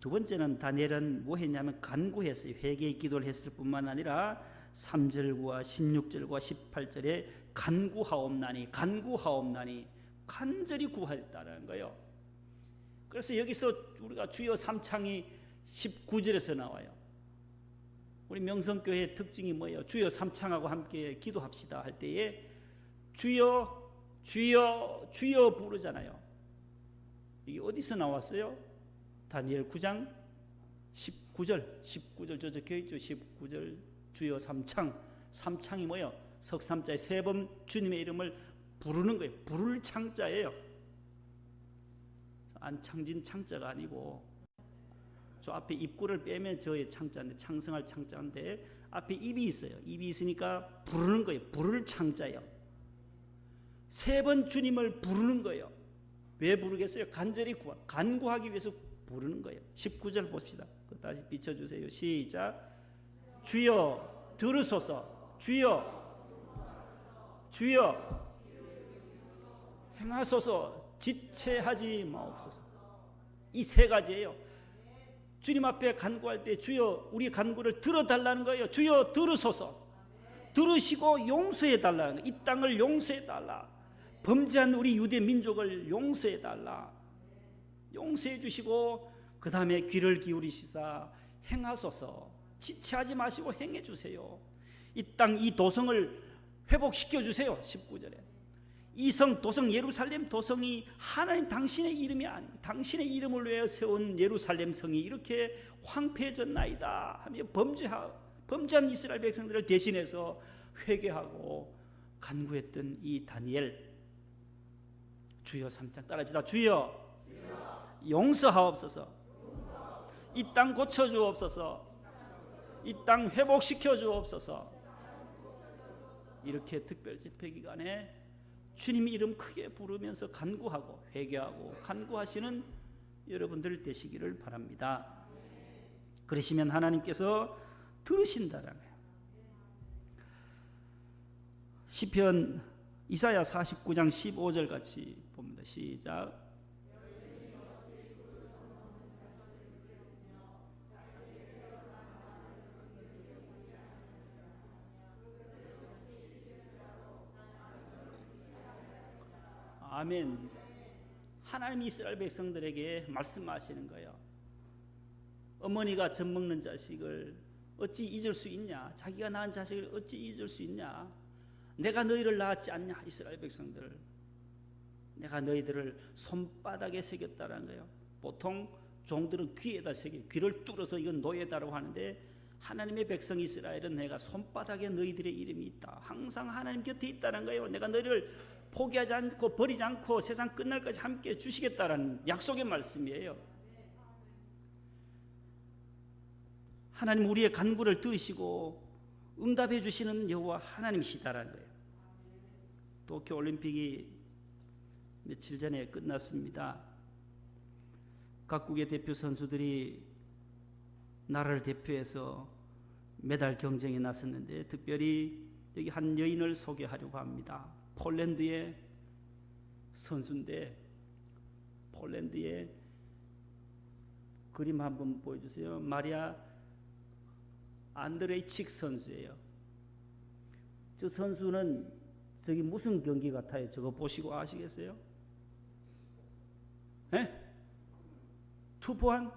두 번째는 다니엘은 뭐 했냐면 간구했어요. 회개의 기도를 했을 뿐만 아니라 3절과 16절과 18절에 간구하옵나니 간절히 구하였다는 거예요. 그래서 여기서 우리가 주여 삼창이 19절에서 나와요. 우리 명성교회의 특징이 뭐예요? 주여 삼창하고 함께 기도합시다 할 때에 주여 주여 주여 부르잖아요. 이게 어디서 나왔어요? 다니엘 9장 19절 저 적혀있죠. 19절 주여 삼창이 뭐예요? 석삼자에 세 번 주님의 이름을 부르는 거예요. 부를 창자예요. 안창진 창자가 아니고 저 앞에 입구를 빼면 저의 창자인데 창성할 창자인데 앞에 입이 있어요. 입이 있으니까 부르는 거예요. 부를 창자예요. 세 번 주님을 부르는 거예요. 왜 부르겠어요? 간절히 간구하기 위해서 부르는 거예요. 19절 봅시다. 다시 비춰주세요. 시작. 주여 들으소서. 주여 행하소서. 지체하지 마옵소서. 이 세 가지예요. 주님 앞에 간구할 때 주여 우리 간구를 들어달라는 거예요. 주여 들으소서. 들으시고 용서해달라는 거예요. 이 땅을 용서해달라. 범죄한 우리 유대 민족을 용서해달라. 용서해 주시고 그 다음에 귀를 기울이시사 행하소서. 지체하지 마시고 행해 주세요. 이 땅 이 도성을 회복시켜 주세요. 19절에 이 성 도성 예루살렘 도성이 하나님 당신의 이름이 아닙니다. 당신의 이름을 위해 세운 예루살렘 성이 이렇게 황폐해졌나이다 하며 범죄한 이스라엘 백성들을 대신해서 회개하고 간구했던 이 다니엘, 주여 3장 따라합시다. 주여 용서하옵소서. 이 땅 고쳐주옵소서. 이 땅 회복시켜 주옵소서. 이렇게 특별 집회 기간에 주님 이름 크게 부르면서 간구하고 회개하고 간구하시는 여러분들 되시기를 바랍니다. 그러시면 하나님께서 들으신다라는 거예요. 시편 이사야 49장 15절 같이 봅니다. 시작. 아멘. 하나님이 이스라엘 백성들에게 말씀하시는 거예요. 어머니가 젖 먹는 자식을 어찌 잊을 수 있냐? 자기가 낳은 자식을 어찌 잊을 수 있냐? 내가 너희를 낳았지 않냐? 이스라엘 백성들, 내가 너희들을 손바닥에 새겼다라는 거예요. 보통 종들은 귀에다 새겨, 귀를 뚫어서 이건 노예다라고 하는데, 하나님의 백성 이스라엘은 내가 손바닥에 너희들의 이름이 있다, 항상 하나님 곁에 있다는 거예요. 내가 너희를 포기하지 않고 버리지 않고 세상 끝날까지 함께 주시겠다라는 약속의 말씀이에요. 하나님 우리의 간구를 들으시고 응답해 주시는 여호와 하나님이시다라는 거예요. 도쿄올림픽이 며칠 전에 끝났습니다. 각국의 대표 선수들이 나라를 대표해서 메달 경쟁에 나섰는데, 특별히 여기 한 여인을 소개하려고 합니다. 폴란드의 선수인데, 폴란드의 그림 한번 보여주세요. 마리아 안드레이칙 선수예요. 저 선수는 저기 무슨 경기 같아요? 저거 보시고 아시겠어요? 네? 투포한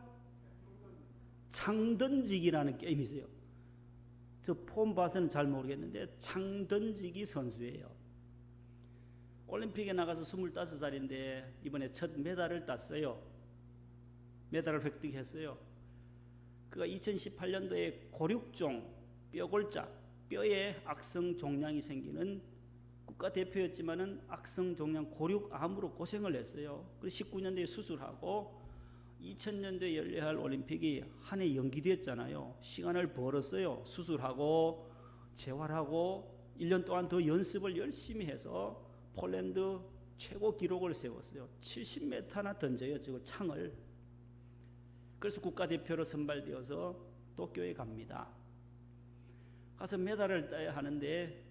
창던지기라는 게임이 있어요. 저 폼 봐서는 잘 모르겠는데 창던지기 선수예요. 올림픽에 나가서 25살인데 이번에 첫 메달을 땄어요. 메달을 획득했어요. 그가 2018년도에 고륙종, 뼈골자, 뼈에 악성 종양이 생기는 국가대표였지만은 악성 종양 고륙암으로 고생을 했어요. 그래서 19년도에 수술하고 2000년도에 열려야 할 올림픽이 한 해 연기됐잖아요. 시간을 벌었어요. 수술하고 재활하고 1년 동안 더 연습을 열심히 해서 폴란드 최고 기록을 세웠어요. 70m나 던져요. 저 창을. 그래서 국가대표로 선발되어서 도쿄에 갑니다. 가서 메달을 따야 하는데,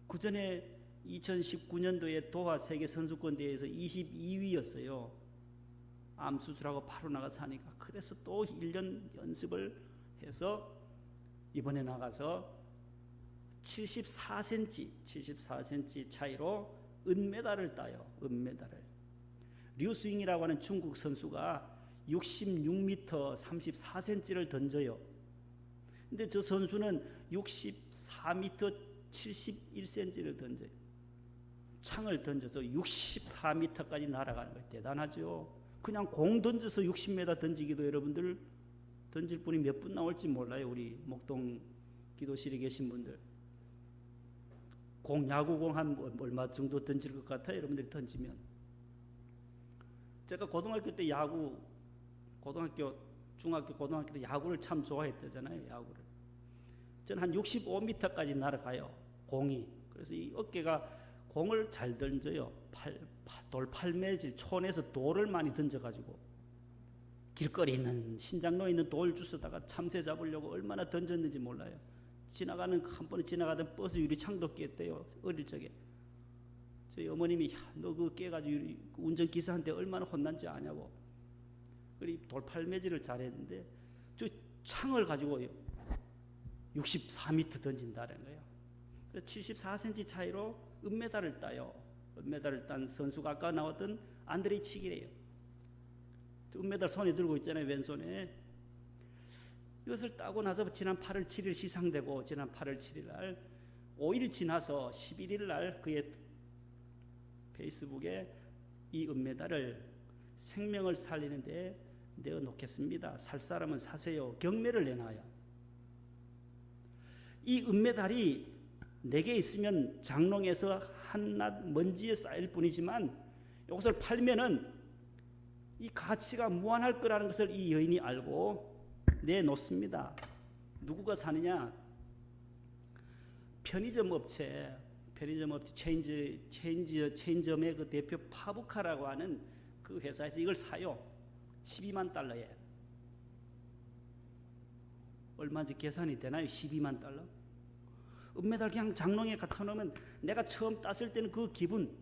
그 전에 2019년도에 도하 세계 선수권 대회에서 22위였어요. 암 수술하고 바로 나가서 하니까. 그래서 또 1년 연습을 해서 이번에 나가서 74cm 차이로 은메달을 따요. 은메달을. 류스윙이라고 하는 중국 선수가 66m 34cm를 던져요. 근데 저 선수는 64m 71cm를 던져요. 창을 던져서 64m까지 날아가는 거예요. 대단하죠. 그냥 공 던져서 60m 던지기도 여러분들 던질 분이 몇 분 나올지 몰라요. 우리 목동 기도실에 계신 분들. 야구공 한 얼마 정도 던질 것 같아요? 여러분들이 던지면. 제가 고등학교 때 중학교, 고등학교 때 야구를 참 좋아했다잖아요. 야구를. 저는 한 65m까지 날아가요. 공이. 그래서 이 어깨가 공을 잘 던져요. 돌 8매질, 촌에서 돌을 많이 던져가지고 길거리 있는 신장로에 있는 돌 주워다가 참새 잡으려고 얼마나 던졌는지 몰라요. 한 번에 지나가던 버스 유리창도 깼대요. 어릴 적에. 저희 어머님이, 너 그거 깨가지고 운전기사한테 얼마나 혼난지 아냐고. 그리 돌 8매질을 잘했는데 저 창을 가지고 64m 던진다는 거예요. 74cm 차이로 은메달을 따요. 은메달을 딴 선수가 아까 나왔던 안드레이칙이래요. 은메달 손에 들고 있잖아요. 왼손에. 이것을 따고 나서 지난 8월 7일 시상되고, 지난 8월 7일 날 5일 지나서 11일 날 그의 페이스북에 이 은메달을 생명을 살리는데 내어놓겠습니다. 살 사람은 사세요. 경매를 내놔요. 이 은메달이 내게 있으면 장롱에서 한낱 먼지에 쌓일 뿐이지만 이것을 팔면은 이 가치가 무한할 거라는 것을 이 여인이 알고 내놓습니다. 누구가 사느냐? 편의점 업체 체인점의 그 대표 파부카라고 하는 그 회사에서 이걸 사요. 12만 달러에. 얼마인지 계산이 되나요? 12만 달러? 은메달 그냥 장롱에 갖다 놓으면 내가 처음 땄을 때는 그 기분,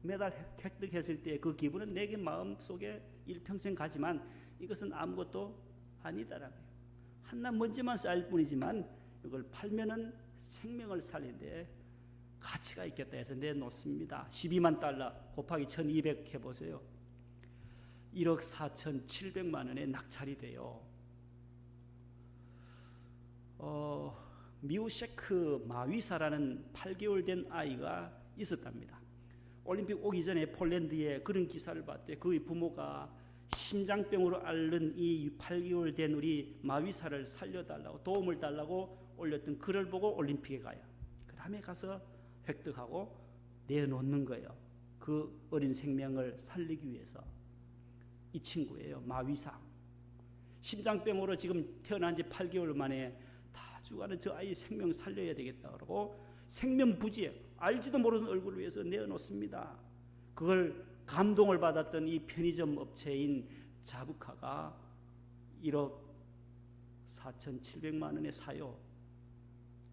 메달 획득했을 때 그 기분은 내게 마음속에 일평생 가지만 이것은 아무것도 아니다라는 거예요. 한낱 먼지만 쌓일 뿐이지만 이걸 팔면은 생명을 살리는데 가치가 있겠다 해서 내놓습니다. 12만 달러 곱하기 1200 해보세요. 1억 4,700만 원에 낙찰이 돼요. 미우셰크 마위사라는 8개월 된 아이가 있었답니다. 올림픽 오기 전에 폴란드에 그런 기사를 봤대. 그의 부모가 심장병으로 앓는 이 8개월 된 우리 마위사를 살려달라고 도움을 달라고 올렸던 글을 보고 올림픽에 가요. 그 다음에 가서 획득하고 내놓는 거예요. 그 어린 생명을 살리기 위해서. 이 친구예요. 마위사. 심장병으로 지금 태어난 지 8개월 만에 다 죽어가는 저 아이 생명 살려야 되겠다 그러고 생명부지에 알지도 모르는 얼굴을 위해서 내어놓습니다. 그걸 감동을 받았던 이 편의점 업체인 자부카가 1억 4,700만 원에 사요.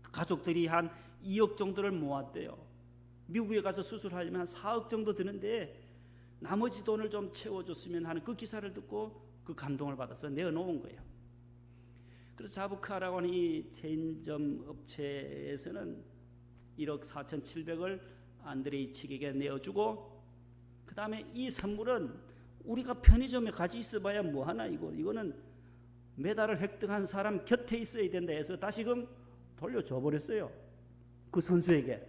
가족들이 한 2억 정도를 모았대요. 미국에 가서 수술하려면 한 4억 정도 드는데 나머지 돈을 좀 채워줬으면 하는 그 기사를 듣고 그 감동을 받아서 내어놓은 거예요. 그래서 자부카라고 하는 이 체인점 업체에서는 1억 4,700을 안드레이치에게 내어주고 그 다음에 이 선물은 우리가 편의점에 가지 있어봐야 뭐하나 이거는 메달을 획득한 사람 곁에 있어야 된다 해서 다시금 돌려줘 버렸어요. 그 선수에게.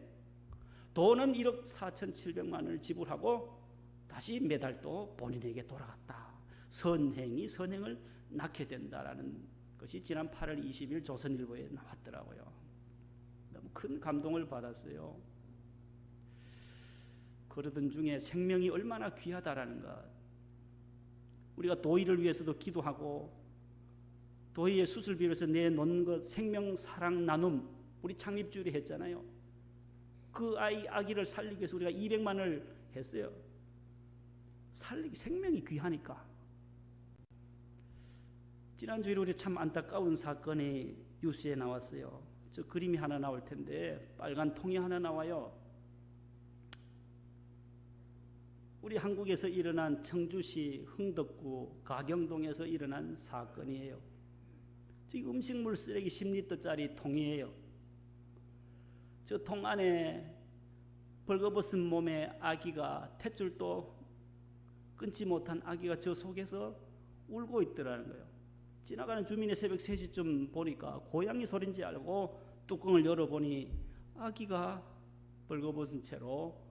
돈은 1억 4,700만 원을 지불하고 다시 메달도 본인에게 돌아갔다. 선행이 선행을 낳게 된다라는 것이 지난 8월 20일 조선일보에 나왔더라고요. 너무 큰 감동을 받았어요. 그러던 중에 생명이 얼마나 귀하다라는 것. 우리가 도의를 위해서도 기도하고 도의의 수술비를 위해서 내놓는 것, 생명 사랑 나눔 우리 창립주일이 했잖아요. 그 아기를 살리기 위해서 우리가 200만 원을 했어요. 살리기 생명이 귀하니까. 지난주에 우리 참 안타까운 사건이 뉴스에 나왔어요. 저 그림이 하나 나올 텐데 빨간 통이 하나 나와요. 우리 한국에서 일어난 청주시 흥덕구 가경동에서 일어난 사건이에요. 이 음식물 쓰레기 10리터짜리 통이에요. 저 통 안에 벌거벗은 몸에 아기가 탯줄도 끊지 못한 아기가 저 속에서 울고 있더라는 거예요. 지나가는 주민이 새벽 3시쯤 보니까 고양이 소리인지 알고 뚜껑을 열어보니 아기가 벌거벗은 채로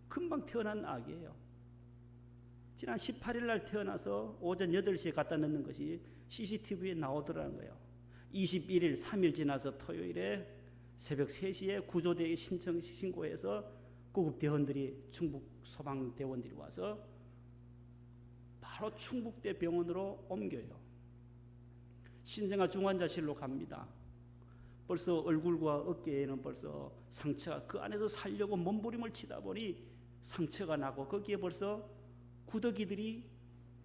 금방 태어난 아기예요. 지난 18일 날 태어나서 오전 8시에 갖다 넣는 것이 CCTV에 나오더라는 거예요. 21일 3일 지나서 토요일에 새벽 3시에 구조대에 신고해서 구급대원들이 충북 소방대원들이 와서 바로 충북대 병원으로 옮겨요. 신생아 중환자실로 갑니다. 벌써 얼굴과 어깨에는 벌써 상처가 그 안에서 살려고 몸부림을 치다 보니 상처가 나고 거기에 벌써 구더기들이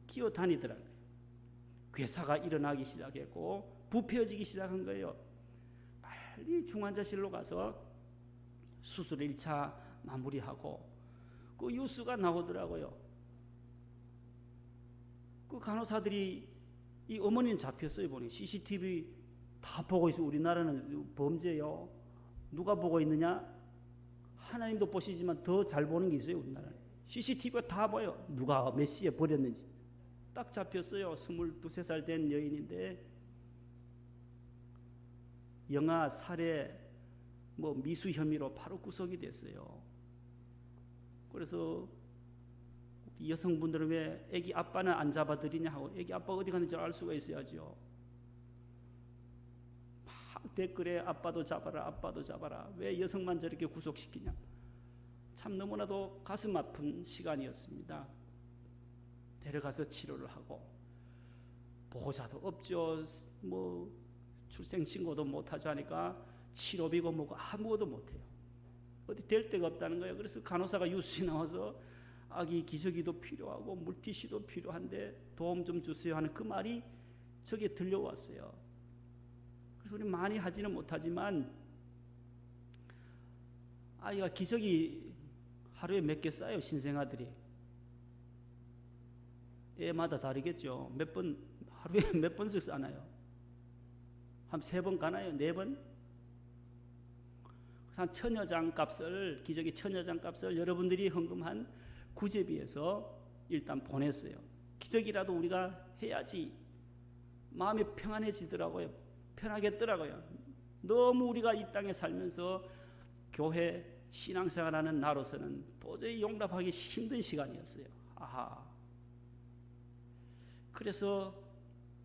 기어다니더라고요. 괴사가 일어나기 시작했고 부패해지기 시작한 거예요. 빨리 중환자실로 가서 수술 1차 마무리하고 그 뉴스가 나오더라고요. 그 간호사들이 이 어머니는 잡혔어요. 보니 CCTV 다 보고 있어요. 우리나라는 범죄요. 누가 보고 있느냐? 하나님도 보시지만 더 잘 보는 게 있어요. 우리나라는 CCTV가 다 보여. 누가 몇 시에 버렸는지 딱 잡혔어요. 22, 23살 된 여인인데 영아 살해 미수 혐의로 바로 구속이 됐어요. 그래서 여성분들은 왜 애기 아빠는 안 잡아드리냐 하고 애기 아빠 어디 갔는지 알 수가 있어야죠. 막 댓글에 아빠도 잡아라, 아빠도 잡아라. 왜 여성만 저렇게 구속시키냐. 참 너무나도 가슴 아픈 시간이었습니다. 데려가서 치료를 하고 보호자도 없죠. 뭐 출생신고도 못하죠 하니까 치료비고 뭐고 아무것도 못해요. 어디 될 데가 없다는 거예요. 그래서 간호사가 뉴스에 나와서 아기 기저귀도 필요하고 물티슈도 필요한데 도움 좀 주세요 하는 그 말이 저게 들려왔어요. 그래서 우리 많이 하지는 못하지만 아이가 기저귀 하루에 몇 개 싸요. 신생아들이 애마다 다르겠죠. 몇 번 하루에 몇 번씩 싸나요? 한 3번 가나요? 4번? 한 천여 장 값을, 기저귀 천여 장 값을 여러분들이 헌금한 구제비에서 일단 보냈어요. 기저귀라도 우리가 해야지 마음이 평안해지더라고요. 편하겠더라고요. 너무 우리가 이 땅에 살면서 교회 신앙생활하는 나로서는 도저히 용납하기 힘든 시간이었어요. 아하. 그래서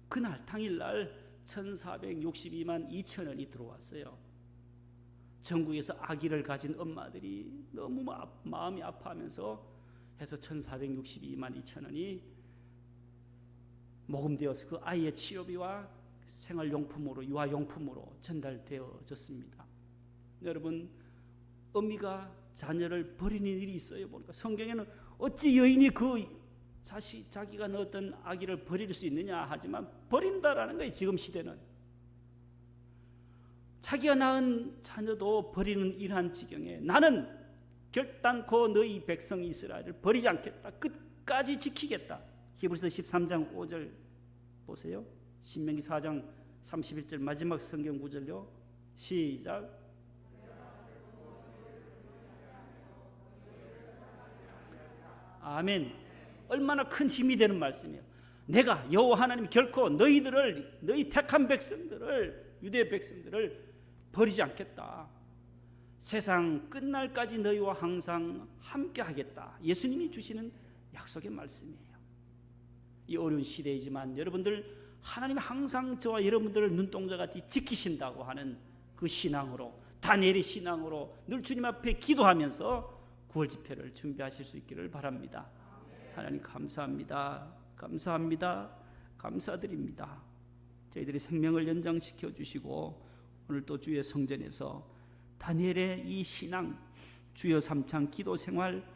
그날 당일날 1462만 2천 원이 들어왔어요. 전국에서 아기를 가진 엄마들이 너무 마음이 아파하면서 해서 1462만 2천 원이 모금되어서 그 아이의 치료비와 생활용품으로, 유아용품으로 전달되어졌습니다. 여러분, 어미가 자녀를 버리는 일이 있어요. 보니까 성경에는 어찌 여인이 그 자기가 넣었던 아기를 버릴 수 있느냐 하지만 버린다라는 거예요. 지금 시대는 자기가 낳은 자녀도 버리는 이러한 지경에 나는 결단코 너희 백성 이스라엘을 버리지 않겠다. 끝까지 지키겠다. 히브리서 13장 5절 보세요. 신명기 4장 31절 마지막 성경 구절요. 시작. 아멘. 얼마나 큰 힘이 되는 말씀이에요. 내가 여호와 하나님 결코 너희 택한 백성들을, 유대 백성들을 버리지 않겠다. 세상 끝날까지 너희와 항상 함께 하겠다. 예수님이 주시는 약속의 말씀이에요. 이 어려운 시대이지만 여러분들 하나님이 항상 저와 여러분들을 눈동자같이 지키신다고 하는 그 신앙으로, 다니엘의 신앙으로 늘 주님 앞에 기도하면서 9월 집회를 준비하실 수 있기를 바랍니다. 하나님 감사합니다. 감사합니다. 감사드립니다. 저희들이 생명을 연장시켜 주시고 오늘 또 주의 성전에서 다니엘의 이 신앙, 주여 삼창 기도 생활,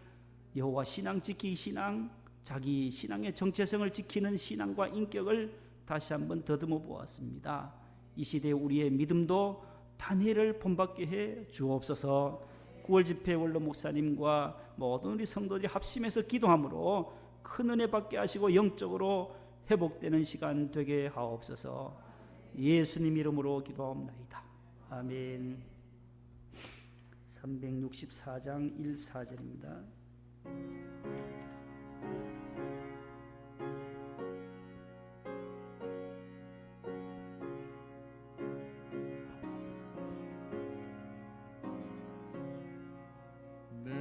여호와 신앙 지키기 신앙, 자기 신앙의 정체성을 지키는 신앙과 인격을 다시 한번 더듬어 보았습니다. 이 시대에 우리의 믿음도 다니엘을 본받게 해 주옵소서. 9월 집회 원로 목사님과 모든 우리 성도들이 합심해서 기도함으로 큰 은혜 받게 하시고 영적으로 회복되는 시간 되게 하옵소서. 예수님 이름으로 기도하옵나이다. 아멘. 364장 1,4절입니다. 내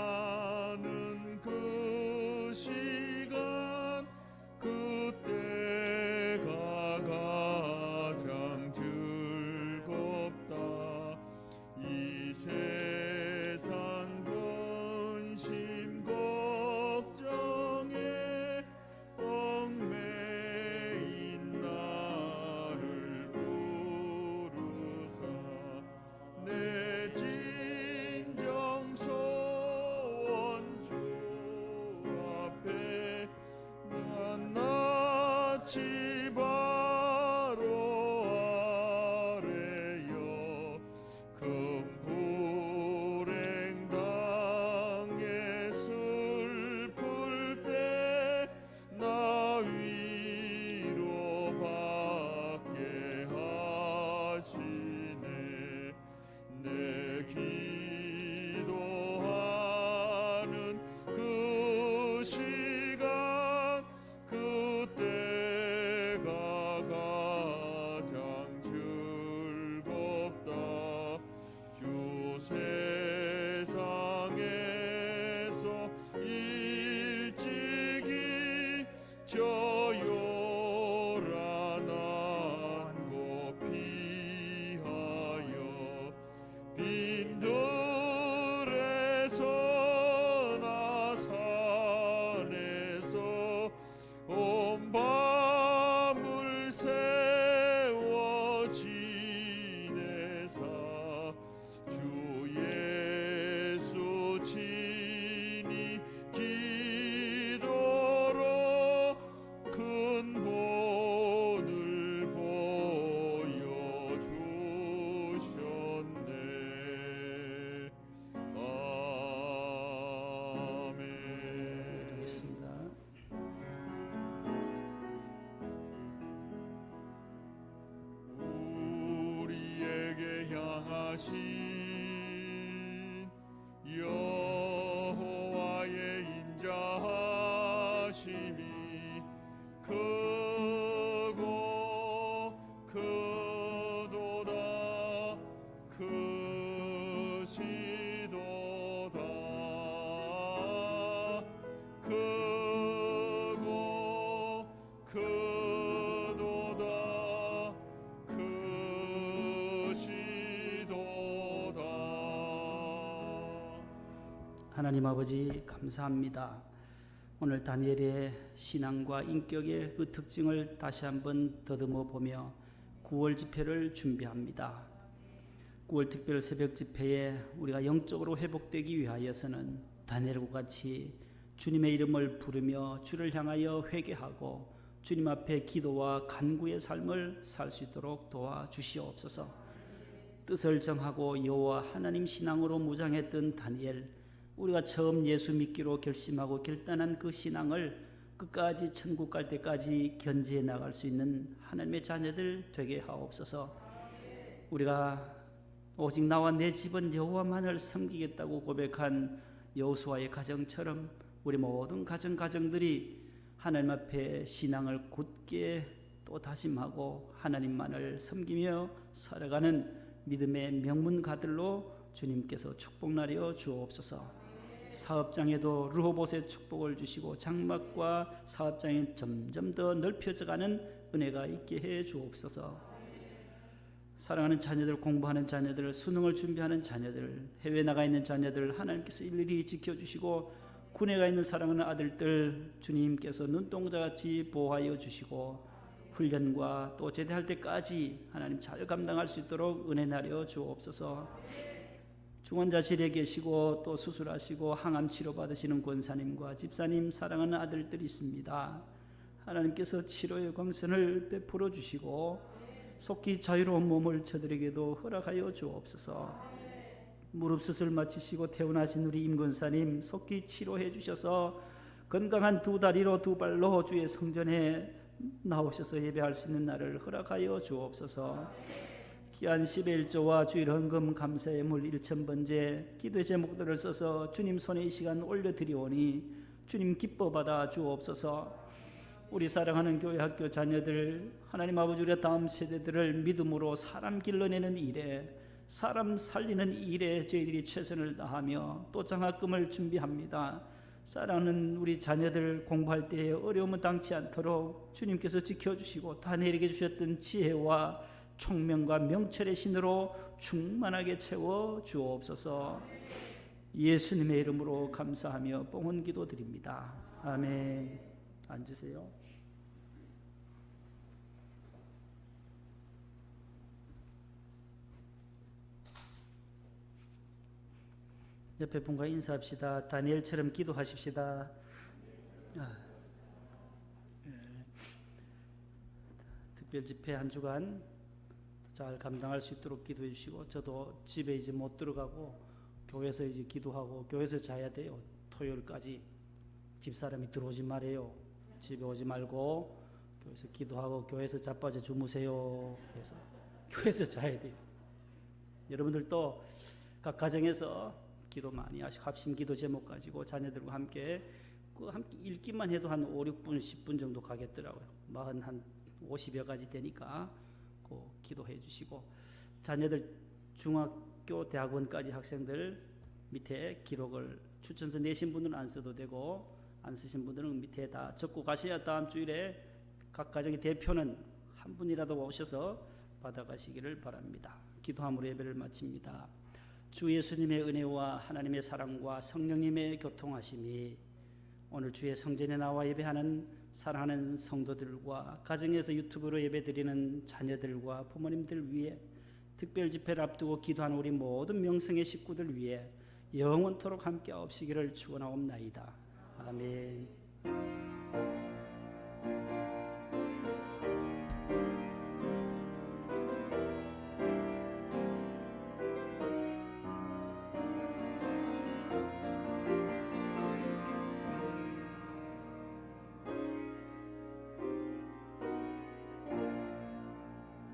기도하는 그 시간 그때가 가장 즐겁다. 이 세상 근심 걱정에 얽매인 나를 부르사 내 진정 소원 주 앞에 낱낱이 바로 아래여 큰 불행 당해 슬플 때 나 위로 받게 하시네. 내 기도하는 그 시간 그때 하나님 아버지 감사합니다. 오늘 다니엘의 신앙과 인격의 그 특징을 다시 한번 더듬어 보며 9월 집회를 준비합니다. 9월 특별 새벽 집회에 우리가 영적으로 회복되기 위하여서는 다니엘과 같이 주님의 이름을 부르며 주를 향하여 회개하고 주님 앞에 기도와 간구의 삶을 살 수 있도록 도와주시옵소서. 뜻을 정하고 여호와 하나님 신앙으로 무장했던 다니엘, 우리가 처음 예수 믿기로 결심하고 결단한 그 신앙을 끝까지 천국 갈 때까지 견지해 나갈 수 있는 하나님의 자녀들 되게 하옵소서. 우리가 오직 나와 내 집은 여호와만을 섬기겠다고 고백한 여호수아의 가정처럼 우리 모든 가정들이 하나님 앞에 신앙을 굳게 또 다짐하고 하나님만을 섬기며 살아가는 믿음의 명문가들로 주님께서 축복나려 주옵소서. 사업장에도 르호봇의 축복을 주시고 장막과 사업장이 점점 더 넓혀져가는 은혜가 있게 해 주옵소서. 사랑하는 자녀들, 공부하는 자녀들, 수능을 준비하는 자녀들, 해외 나가 있는 자녀들 하나님께서 일일이 지켜주시고 군에 가 있는 사랑하는 아들들 주님께서 눈동자같이 보호하여 주시고 훈련과 또 제대할 때까지 하나님 잘 감당할 수 있도록 은혜 나려 주옵소서. 중환자실에 계시고 또 수술하시고 항암 치료 받으시는 권사님과 집사님, 사랑하는 아들들이 있습니다. 하나님께서 치료의 광선을 베풀어 주시고 속히 자유로운 몸을 저들에게도 허락하여 주옵소서. 무릎 수술 마치시고 퇴원하신 우리 임 권사님 속히 치료해 주셔서 건강한 두 다리로 두 발로 주의 성전에 나오셔서 예배할 수 있는 날을 허락하여 주옵소서. 귀한 10의 1조와 주일 헌금 감사의 물 1,000번째 기도의 제목들을 써서 주님 손에 이 시간 올려드리오니 주님 기뻐 받아 주옵소서. 우리 사랑하는 교회 학교 자녀들 하나님 아버지, 우리의 다음 세대들을 믿음으로 사람 길러내는 일에, 사람 살리는 일에 저희들이 최선을 다하며 또 장학금을 준비합니다. 사랑하는 우리 자녀들 공부할 때에 어려움은 당치 않도록 주님께서 지켜주시고 다니엘에게 주셨던 지혜와 총명과 명철의 신으로 충만하게 채워 주옵소서. 예수님의 이름으로 감사하며 뽕은 기도 드립니다. 아멘. 앉으세요. 옆에 분과 인사합시다. 다니엘처럼 기도하십시다. 특별 집회 한 주간 잘 감당할 수 있도록 기도해 주시고, 저도 집에 이제 못 들어가고 교회에서 이제 기도하고 교회에서 자야 돼요. 토요일까지 집사람이 들어오지 말아요. 집에 오지 말고 교회에서 기도하고 교회에서 자빠져 주무세요. 그래서 교회에서 자야 돼요. 여러분들도 각 가정에서 기도 많이 하시고 합심 기도 제목 가지고 자녀들과 함께 함께 읽기만 해도 한 5, 6분, 10분 정도 가겠더라고요. 한 50여 가지 되니까 꼭 기도해 주시고, 자녀들 중학교, 대학원까지 학생들 밑에 기록을 추천서 내신 분들은 안 써도 되고 안 쓰신 분들은 밑에 다 적고 가셔야 다음 주일에 각 가정의 대표는 한 분이라도 오셔서 받아가시기를 바랍니다. 기도함으로 예배를 마칩니다. 주 예수님의 은혜와 하나님의 사랑과 성령님의 교통하심이 오늘 주의 성전에 나와 예배하는 사랑하는 성도들과 가정에서 유튜브로 예배드리는 자녀들과 부모님들 위해, 특별 집회를 앞두고 기도하는 우리 모든 명성의 식구들 위해 영원토록 함께 하옵시기를 축원하옵나이다. 아멘.